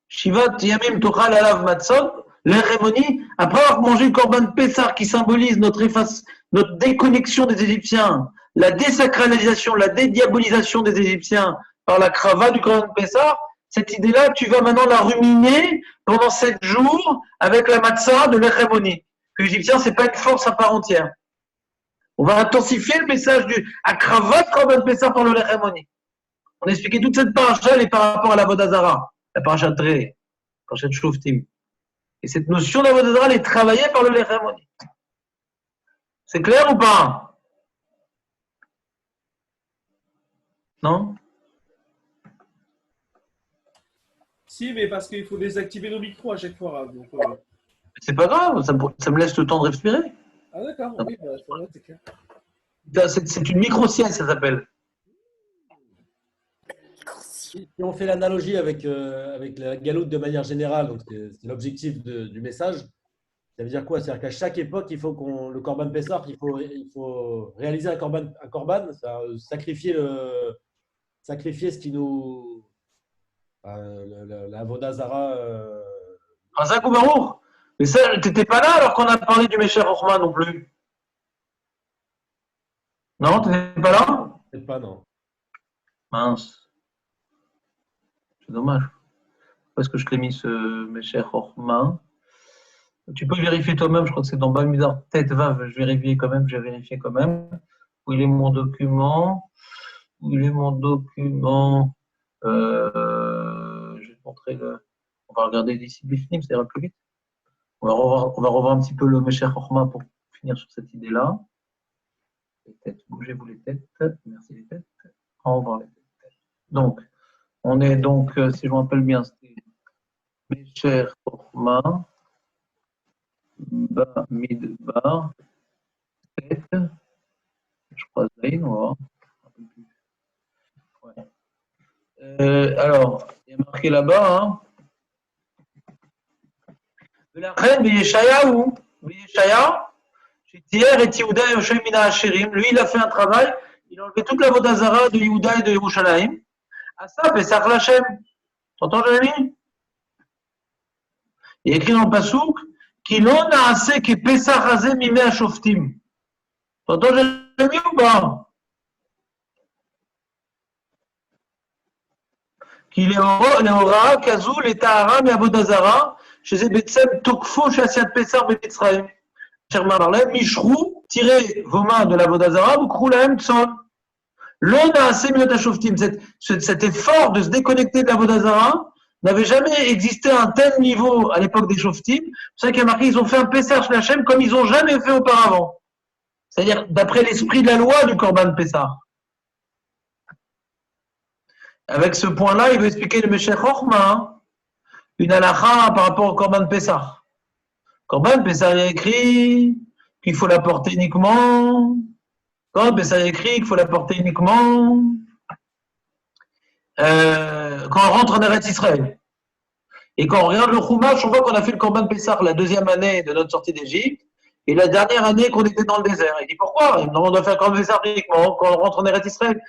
Shivat Yamim Tochal Alav Matzot, l'Echemoni, après avoir mangé le Korban Pessah qui symbolise notre déconnexion des Égyptiens, la désacralisation, la dédiabolisation des Égyptiens par la crava du Korban Pessah, cette idée-là, tu vas maintenant la ruminer pendant 7 jours avec la matzah de l'Echemoni. Que l'Égyptien, c'est pas une force à part entière. On va intensifier le message du Akravat Korban Pessah par le l'Echemoni. On a expliqué toute cette paracha, elle est par rapport à la Vodazara, la paracha de Tré, la paracha de Shoftim. Et cette notion de la Vodazara, elle est travaillée par le l'Echemoni. C'est clair ou pas? Non? Si, mais parce qu'il faut désactiver nos micros à chaque fois. Donc, c'est pas grave, ça me laisse le temps de respirer. Ah d'accord, oui, c'est clair. C'est une micro-sieste, ça s'appelle. Si on fait l'analogie avec la galoute de manière générale, donc c'est l'objectif du message, ça veut dire quoi? C'est-à-dire qu'à chaque époque, il faut le Korban Pessah, il faut réaliser un korban, sacrifier ce qui nous... la Vodazara. Razak ou Baruch. Mais ça, t'étais pas là alors qu'on a parlé du Mesher Ochma non plus. Non, t'étais pas là? Peut-être pas, non. Mince. C'est dommage. Pourquoi est-ce que je t'ai mis ce Mesher Ochma? Tu peux vérifier toi-même, je crois que c'est dans Balmidar Tête Vav, j'ai vérifié quand même. Où il est mon document? Je vais te montrer on va regarder d'ici Bifnim, ça ira plus vite. On va revoir un petit peu le Mesher Chochma pour finir sur cette idée-là. Les têtes, bougez-vous les têtes. Merci les têtes. On va voir les têtes. Donc, on est donc, si je me rappelle bien, c'était Mesher Chochma, Ba Midbar, tête. Je crois Zayn, on va voir. Ouais. Alors, il y a marqué là-bas, hein. La reine Yeshayahu, Shetier et Yehuda et Yoshua Mina Asherim, lui il a fait un travail, il a enlevé toute la Vodazara de Yehuda et de Yerushalayim. Asa Pesach Lachem. T'entends, Jérémy? Il est écrit dans le Passouk, Kilon Naase ke Pesach Hazeh Mimei Ashoftim. T'entends, Jérémy, ou pas? Qu'il est Leora, Kazou, les Tahara, Me'avodazara, chez Ebetsem, Tokfo, Chassiat Pessar, Bemitzraim. Cherma Marlem, Mishrou, tirez vos mains de la Vodazara, vous croulez Tson. L'ona assez Miotashoftim, cet effort de se déconnecter de la Vodazara n'avait jamais existé à un tel niveau à l'époque des Shoftim. C'est ça qu'il y a marqué, ils ont fait un Pessar Shlachem comme ils n'ont jamais fait auparavant. C'est-à-dire d'après l'esprit de la loi du Korban Pessar. Avec ce point-là, il veut expliquer le Mesher Chochma, une halakha par rapport au Korban Pessah. Korban Pessah, il y a écrit qu'il faut la porter uniquement. Korban Pessah, il y a écrit qu'il faut la porter uniquement quand on rentre en Eretz Israël. Et quand on regarde le Chumash, on voit qu'on a fait le Korban Pessah la 2e année de notre sortie d'Égypte et la dernière année qu'on était dans le désert. Il dit pourquoi? On doit faire le Korban Pessah uniquement quand on rentre en Eretz Israël.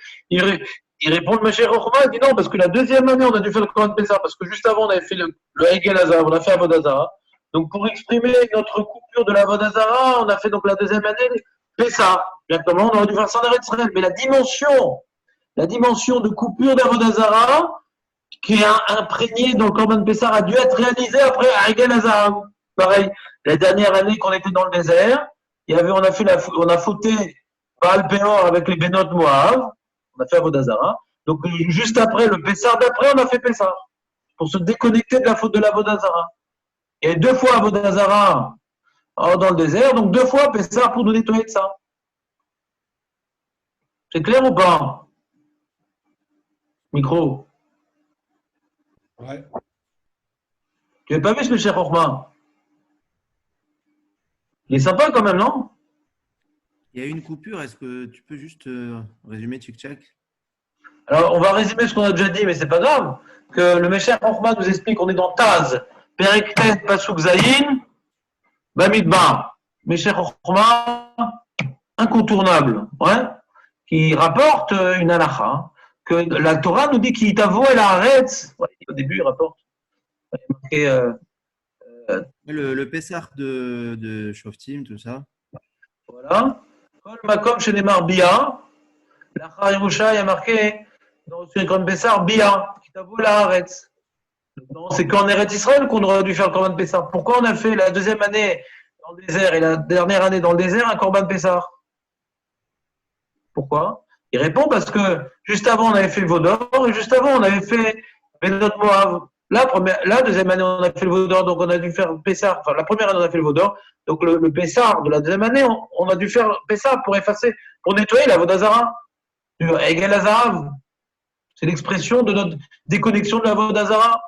Il répond le Mesher Chochma, il dit non, parce que la 2e année, on a dû faire le Korban Pessah, parce que juste avant, on avait fait le Hegel Hazar, on a fait Avodazara. Donc, pour exprimer notre coupure de la Avodazara, on a fait donc la 2e année Pessah. Exactement, on aurait dû faire ça en Eretz Israël. Mais la dimension de coupure d'Avodazara, qui est imprégnée dans le Korban Pessah, a dû être réalisée après à Hegel Hazar. pareil. La dernière année qu'on était dans le désert, on a fauté Baal Péor avec les Bénot Moab. On a fait Avodazara. Donc, juste après, le Pessar d'après, on a fait Pessar. Pour se déconnecter de la faute de l'Avodazara. Il y a 2 fois Avodazara dans le désert, donc 2 fois Pessar pour nous nettoyer de ça. C'est clair ou pas? Micro. Ouais. Tu n'avais pas vu ce Michel Rochma? Il est sympa quand même, non? Il y a eu une coupure. Est-ce que tu peux juste résumer Tchik-Tchak? Alors, on va résumer ce qu'on a déjà dit, mais c'est pas grave. Que le Michel Rochma nous explique qu'on est dans Taz, Periktet, Pasuk Zayin, Bamidbar. Michel Rochma, incontournable, ouais, qui rapporte une halakha, que la Torah nous dit qu'il t'avoue et la arrête. Ouais, au début, il rapporte. Il y a marqué, Le Pessah de Shoftim, tout ça. voilà. Kol Makom chez les Bia. L'Achar Yerusha, il y a marqué dans le Korban Pessah, Bia, qui t'avoue la arrête. Non, c'est qu'en Eretz Israël qu'on aurait dû faire le Korban Pessah. Pourquoi on a fait la deuxième année dans le désert et la dernière année dans le désert un Korban Pessah? Pourquoi? Il répond parce que juste avant on avait fait le Vaudor et juste avant on avait fait Benot Moav. La deuxième année on a fait le Vaudor, donc on a dû faire le Pessah. Enfin la première année on a fait le Vaudor, donc le Pessah de la deuxième année on a dû faire le Pessah pour effacer, pour nettoyer la Vodazara. Egel Azarav. C'est l'expression de notre déconnexion de la Vodazara.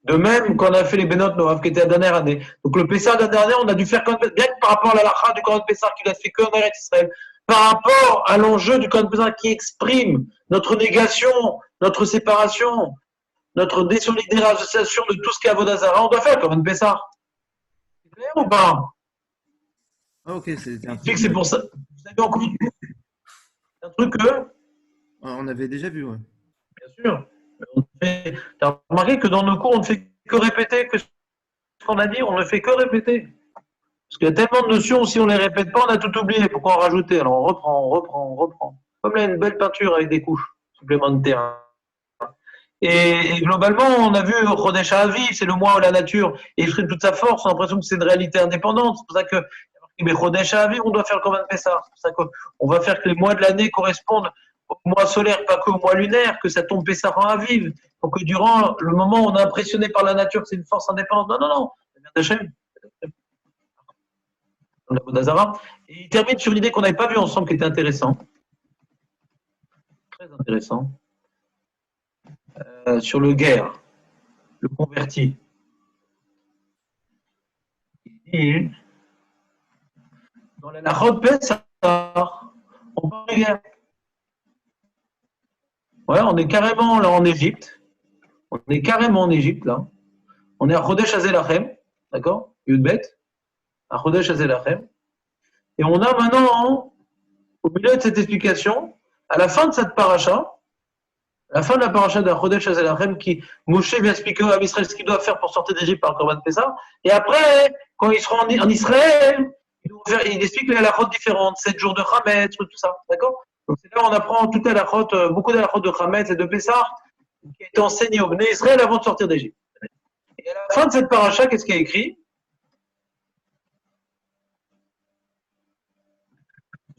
De même qu'on a fait les Benot Moav qui était la dernière année. Donc le Pessah de la dernière année on a dû faire bien que par rapport à la lacha du Korban Pessah qu'il a fait que en Eretz Israël. Par rapport à l'enjeu du Korban Pessah qui exprime notre négation, notre séparation, notre désolidarisation de tout ce qu'est Avodazara, on doit faire le Korban Pessah. C'est clair ou pas? Ah, ok, c'est pour ça. Vous avez encore un truc que. On avait déjà vu, ouais. Bien sûr. Tu as remarqué que dans nos cours, on ne fait que répéter que ce qu'on a dit, on ne fait que répéter. Parce qu'il y a tellement de notions, si on ne les répète pas, on a tout oublié. Pourquoi en rajouter? Alors on reprend. Comme là, une belle peinture avec des couches supplémentaires. Et globalement, on a vu Chodesh Aviv, c'est le mois où la nature exprime toute sa force. On a l'impression que c'est une réalité indépendante. C'est pour ça que mais Chodesh Aviv, on doit faire le Korban Pessah. C'est pour ça qu'on va faire que les mois de l'année correspondent au mois solaire, pas qu'au mois lunaire, que ça tombe Pessah en Aviv, pour que durant le moment où on est impressionné par la nature, que c'est une force indépendante. Non. Et il termine sur une idée qu'on n'avait pas vue ensemble, qui était intéressante. Très intéressant. Sur le guerre, le converti. Et dans la Lachot Pessah, on parle de guerre. Ouais, on est carrément là en Égypte. On est carrément en Égypte, là. On est à Chodesh Hazelachem, d'accord? Yudbet, à Chodesh Hazelachem. Et on a maintenant, au milieu de cette explication, à la fin de cette paracha, à la fin de la paracha de Chodesh Hazelachem, qui Moshe vient expliquer à Israël ce qu'il doit faire pour sortir d'Égypte par le Korban Pessah. Et après, quand ils seront en Israël, il explique les halachot différentes, 7 jours de Chametz, tout ça, d'accord? Donc c'est là où on apprend toute halachot, beaucoup d'halachot de Chametz et de Pessah, qui a été enseigné au Bnei Israël avant de sortir d'Égypte. Et à la fin de cette paracha, qu'est-ce qu'il y a écrit?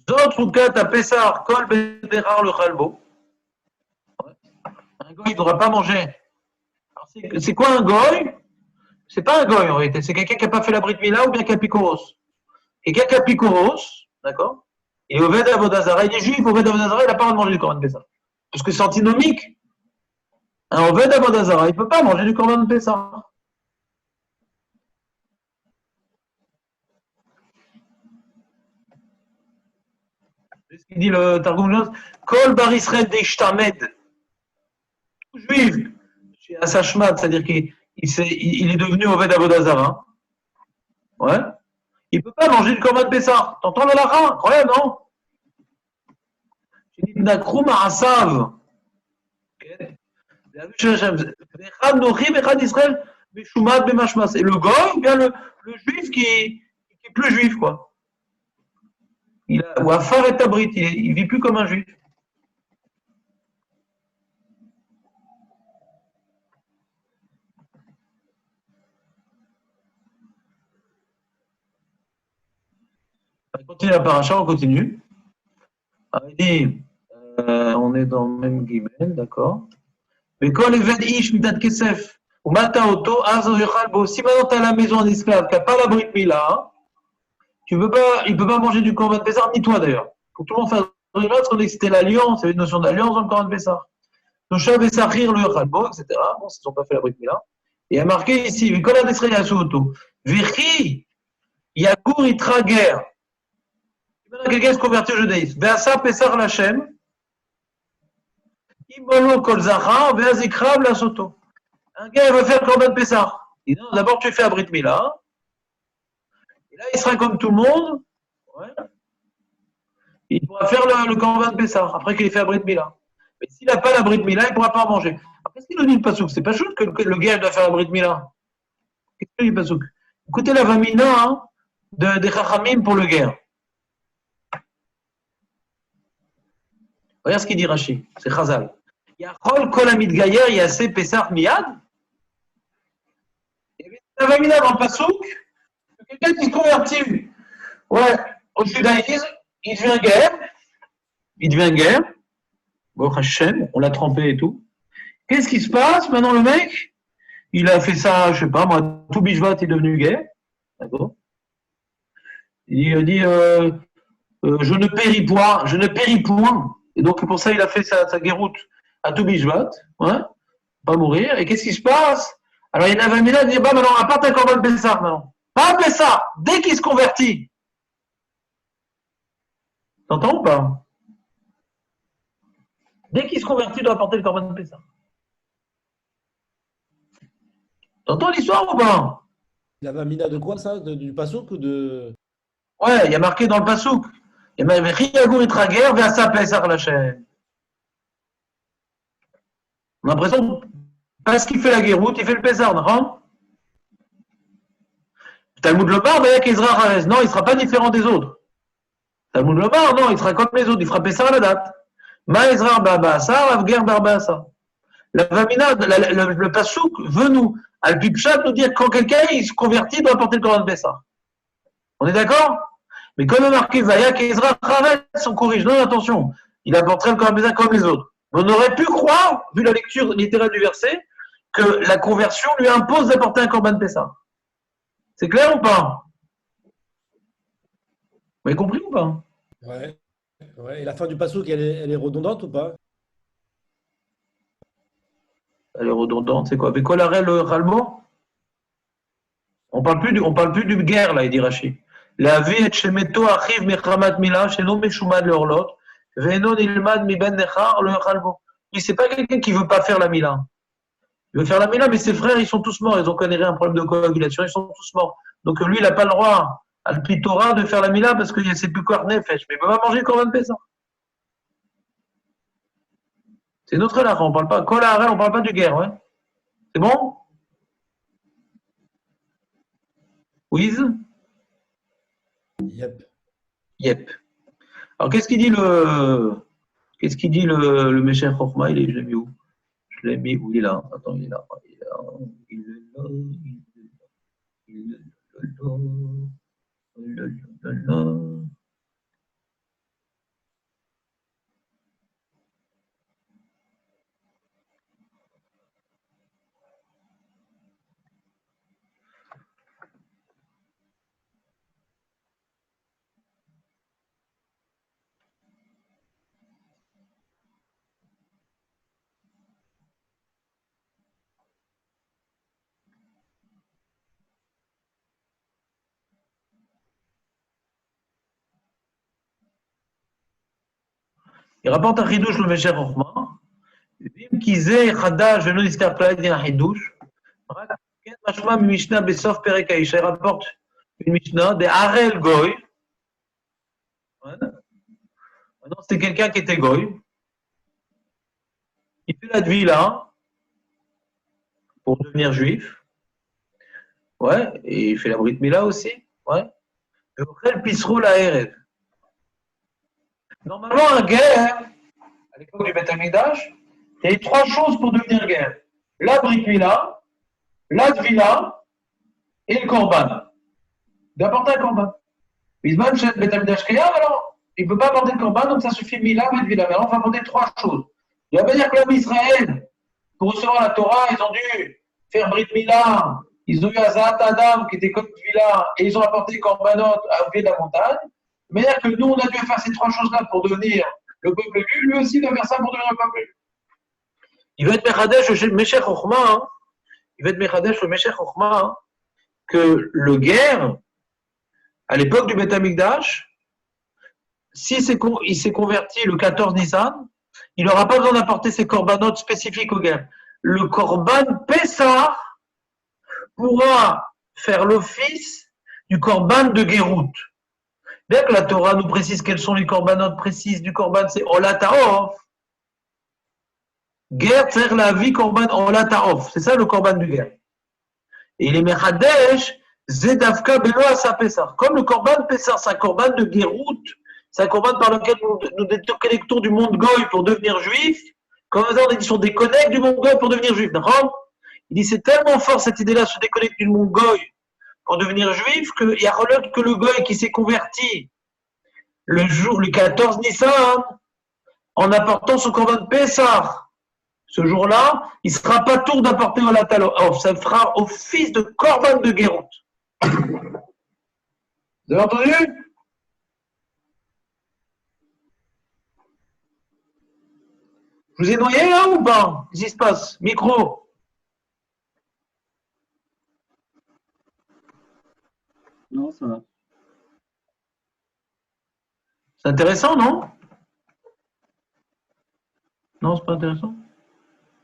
Zot Rukat à Pessah, Kol Bederar le Chalbo. Un goy ne devra pas manger. C'est quoi un goy? C'est pas un goy en réalité, c'est quelqu'un qui n'a pas fait la Brit Mila ou bien qui a Pikoros. Quelqu'un qui a Pikoros, d'accord? Et Oved Avodazara, il est juif, Oved Avodazara, il n'a pas le droit de manger du Korban Pessah. Parce que c'est antinomique. Un Oved Avodazara, il ne peut pas manger du Korban Pessah. C'est ce qu'il dit le Targum Jones. Kol Bar Israël Deishtamed. Juif, chez Asashmat, c'est-à-dire qu'il est devenu Oved Avodazara. Ouais. Il ne peut pas manger du Korban Pessah. T'entends le lacha? Incroyable, non? Et le goy, ou bien le juif qui est plus juif, quoi. Ou Afar et Tabrit, il vit plus comme un juif. continue la paracha, on continue. Il dit, on est dans le même guillemets, d'accord. Mais quand les Ved Ish Midat Kesef, ou Mata Auto, Azo Yochal Bo, si maintenant tu as la maison en esclave, qui n'a pas la Brit Mila, il ne peut pas manger du Korban Pessah, ni toi d'ailleurs. Pour tout le monde faire le parce qu'on dit que c'était l'alliance, il y avait une notion d'alliance dans le Korban Pessah. Toshav et Sachir, le Yochal Bo, etc. Bon, ils n'ont pas fait la Brit Mila. Et il y a marqué ici, Vikola Desrei Yasu Auto, Virchi, Yagur Itra Guerre. Maintenant, quelqu'un se convertit au judaïsme. Veasa Pessah Lachem, Imolo Kol Zachar, Veazikrav la Soto. Un gars, il va faire le Korban Pessah. Il dit non, d'abord, tu fais la Brit Mila. Et là, il sera comme tout le monde. Ouais. Il pourra faire le Korban Pessah après qu'il ait fait la Brit Mila. Mais s'il n'a pas la Brit Mila, il ne pourra pas en manger. Alors, qu'est-ce qu'il nous dit le Passouk? C'est pas juste que le gars doit faire la Brit Mila. Qu'est-ce qu'il dit le Passouk? Écoutez la Vamina des Chachamim pour le guerre. Regarde ce qu'il dit Rashi. C'est Chazal. Yachol kol hamid gayer yaseh Pesach miyad. La Vamina dans le Passouk, quelqu'un qui se convertit au judaïsme, il devient guerre. Bon, Hashem, on l'a trempé et tout. Qu'est-ce qui se passe maintenant, le mec? Il a fait ça, je sais pas, moi, tout Bishvat est devenu guerre. D'accord? Il dit je ne péris point. Et donc, pour ça, il a fait sa guéroute à tout Bishvat. Ouais, pas mourir. Et qu'est-ce qui se passe? Alors, il y en avait un qui dit bah, maintenant, apporte un Korban Pessah maintenant. Pas Pessah, dès qu'il se convertit. T'entends ou pas? Dès qu'il se convertit, il doit apporter le Korban Pessah. T'entends l'histoire ou pas? Il avait un mina de quoi ça? Du Passouk ou de. Ouais, il y a marqué dans le Passouk. Il y a marqué Riyagur Itrager vers sa Pessah Lachem. On a l'impression, parce qu'il fait la guéroute, il fait le Pessah, non? Talmud Lomar, ben, Ezra Harez. Non, il ne sera pas différent des autres. Talmud Lomar, non, il sera comme les autres, il fera Pessah à la date. Ma Ezra Barbaasa, Avger Barbaasa. La Vamina, le Passouk veut nous, Al-Pipchat, nous dire que quand quelqu'un il se convertit, il doit apporter le Korban Pessah. On est d'accord? Mais comme il marqué Vayak et Ezra Harez, on corrige. Non, attention, il apporterait le Korban Pessah comme les autres. On aurait pu croire, vu la lecture littérale du verset, que la conversion lui impose d'apporter un Korban Pessah. C'est clair ou pas? Vous avez compris ou pas? Ouais. Et la fin du Passouk, elle est redondante ou pas? Elle est redondante, c'est quoi? Mais quoi l'arrêt, le Ralmo? On parle plus du guerre, là, il dit Rashi. La vie est chez Meto, Achiv, Mechamat Mila, chez nous, Meshumad, le Horlot, Venon, Ilmad, Miben, Nechar, le Ralmo. Il c'est pas quelqu'un qui veut pas faire la Mila. Il veut faire la Mila, mais ses frères, ils sont tous morts. Ils ont connu un problème de coagulation, ils sont tous morts. Donc lui, il n'a pas le droit, à le Torah, de faire la Mila parce que c'est plus quoi Nefesh. Mais il ne peut pas manger le Korban Pessah. C'est notre là, on parle pas. Kol Ha'arel, on parle pas du guerre, ouais. C'est bon? Wiz? Yep. Alors qu'est-ce qu'il dit le Meshech Chochma? Je l'ai mis où? Je l'ai mis où? Il est là. Attends, il est là. Il rapporte un chidouche le Meshech Chochma. Vim kizeh chadash venu nister plaid un chidouche. Ken mashma mishnah besof perek haisha. Il rapporte une mishnah de Harel Goy. Maintenant, c'est quelqu'un qui était Goy. Il fait la Tvila pour devenir juif. Ouais, et il fait la Brit Mila aussi. Ouais. Et après, le Pisrou la Erev. Normalement, un guerre, à l'époque du Beth Amikdash, il y a 3 choses pour devenir guerre. La Brit Mila, la Tvila et le Korban. D'apporter un Korban. Bisman chez Bet Amikdash Kayam, alors, il ne peut pas apporter de corban, donc ça suffit Mila, Bet Vila. Mais alors, on va apporter trois choses. Il va pas dire que l'homme Israël, pour recevoir la Torah, ils ont dû faire Brit Mila, ils ont eu Azat Adam, qui était comme Vila, et ils ont apporté Korbanot au pied de la montagne. Mais dire que nous, on a dû faire ces trois choses-là pour devenir le peuple élu, lui aussi doit faire ça pour devenir le peuple élu. Il va être Mechadesh le Meshech Chochma, hein. Il va être Mechadesh le Meshech Chochma, hein, que le guerre, à l'époque du Beth Amikdash, si il s'est converti le 14 Nissan, il n'aura pas besoin d'apporter ses corbanotes spécifiques aux guerres. Le korban Pessah pourra faire l'office du korban de Gérout. Bien que la Torah nous précise quels sont les corbanotes précises du korban, c'est Olataof. Guerre, c'est la vie korban Olataof. C'est ça le korban du guerre. Et les Mechadesh, Zedavka Belo Asa Pessah. Comme le korban Pessah, c'est un korban de Gérout, c'est un korban par lequel nous déconnectons du monde goy pour devenir juif. Comme on dit, on déconnecte du monde goy pour devenir juif. D'accord? Il dit c'est tellement fort cette idée-là, se déconnecter du monde goy pour devenir juif, qu'il y a que le goy qui s'est converti le 14 Nissan en apportant son korban Pessah. Ce jour-là, il ne sera pas tour d'apporter au latalo. Ça fera office de korban de Gérout. Vous avez entendu? Je vous ai noyé là ou pas? Qu'est-ce qui se passe? Micro. Non, ça va. C'est intéressant, non? Non, c'est pas intéressant.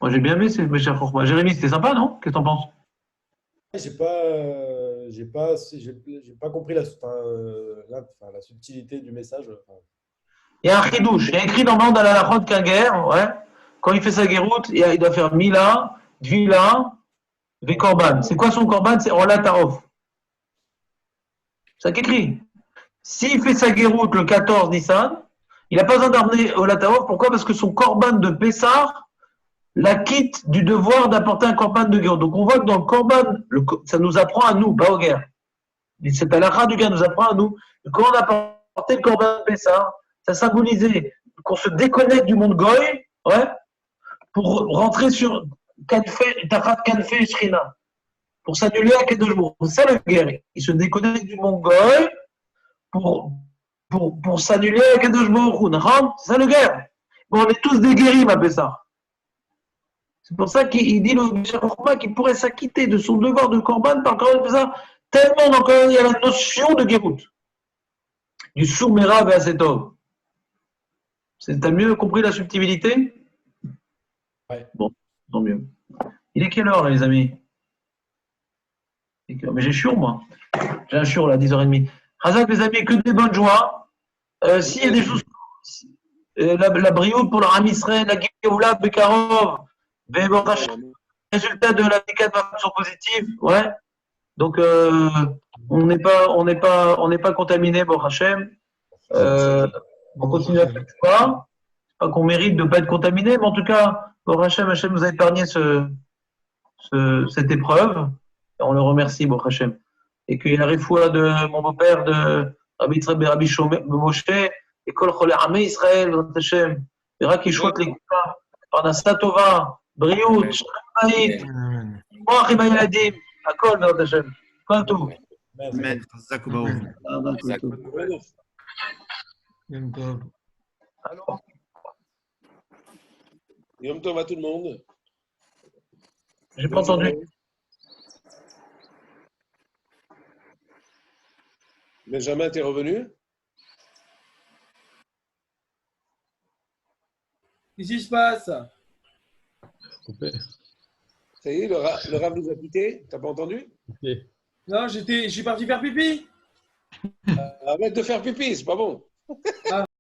Moi, j'ai bien aimé mes chers Chochma. Jérémy, c'était sympa, non? Qu'est-ce que t'en penses? J'ai pas compris la subtilité du message. Il y a un chidouche. Il y a écrit dans la halachot qu'un guerre, ouais, quand il fait sa guéroute, il doit faire Mila, Dvila, Vekorban. C'est quoi son korban? C'est Ola Taof. C'est ça qu'écrit. S'il fait sa guéroute le 14 Nissan, il n'a pas besoin d'amener Ola Taof. Pourquoi? Parce que son korban de Pessah la quitte du devoir d'apporter un korban de guerre. Donc on voit que dans le korban, ça nous apprend à nous, pas aux guerres. Cette halakha du guerre nous apprend à nous. Quand on a apporté le korban de Pessah, ça symbolisait qu'on se déconnecte du monde goy, ouais, pour rentrer sur Tachat Kanfe Shrina, pour s'annuler à Kadosh Baruch Hu. C'est ça le guerre. Il se déconnecte du monde goy pour s'annuler à Kadosh Baruch Hu. C'est ça le guerre. Bon, on est tous des guéris, ma Pessah. C'est pour ça qu'il dit le Meshech Chochma qu'il pourrait s'acquitter de son devoir de korban par korban de Pessah, tellement donc il y a la notion de Gérout, du Soumera Ve'asetov. T'as mieux compris la subtilité? Ouais. Bon, tant mieux. Il est quelle heure, là, les amis? Mais j'ai chaud, moi. J'ai un chaud, là, à 10h30. Razak, les amis, que des bonnes joies. S'il y a des choses, la brioute pour le Ram Israël, la Géoula, Bekarov, les résultats de la D4 sont positifs, ouais. Donc, on n'est pas contaminé, bon Hachem. On continue à faire pas qu'on mérite de ne pas être contaminé, mais en tout cas, bon Hachem nous a épargné cette épreuve. Et on le remercie, bon Hachem. Et qu'il y ait la réfoua de mon beau-père, de Rabbi Yitzhak ben Rabbi Moshe, et Kol Cholei Amei Israël, Hachem. Et Rak Yishwot les Goulas, Parnassa Tova, Briout, Shalom Bayit, Moach Im Hayeladim, Akol, Be'ez Hashem. Kol Tov. Amen. Chazak u'Baruch. Alors, Yom Tov à tout le monde. j'ai pas entendu. Benjamin, t'es revenu? Qu'est-ce qui se passe? Coupé. Ça y est, le Rav nous a quittés. T'as pas entendu? Coupé. Non, je suis parti faire pipi. Arrête de faire pipi, c'est pas bon.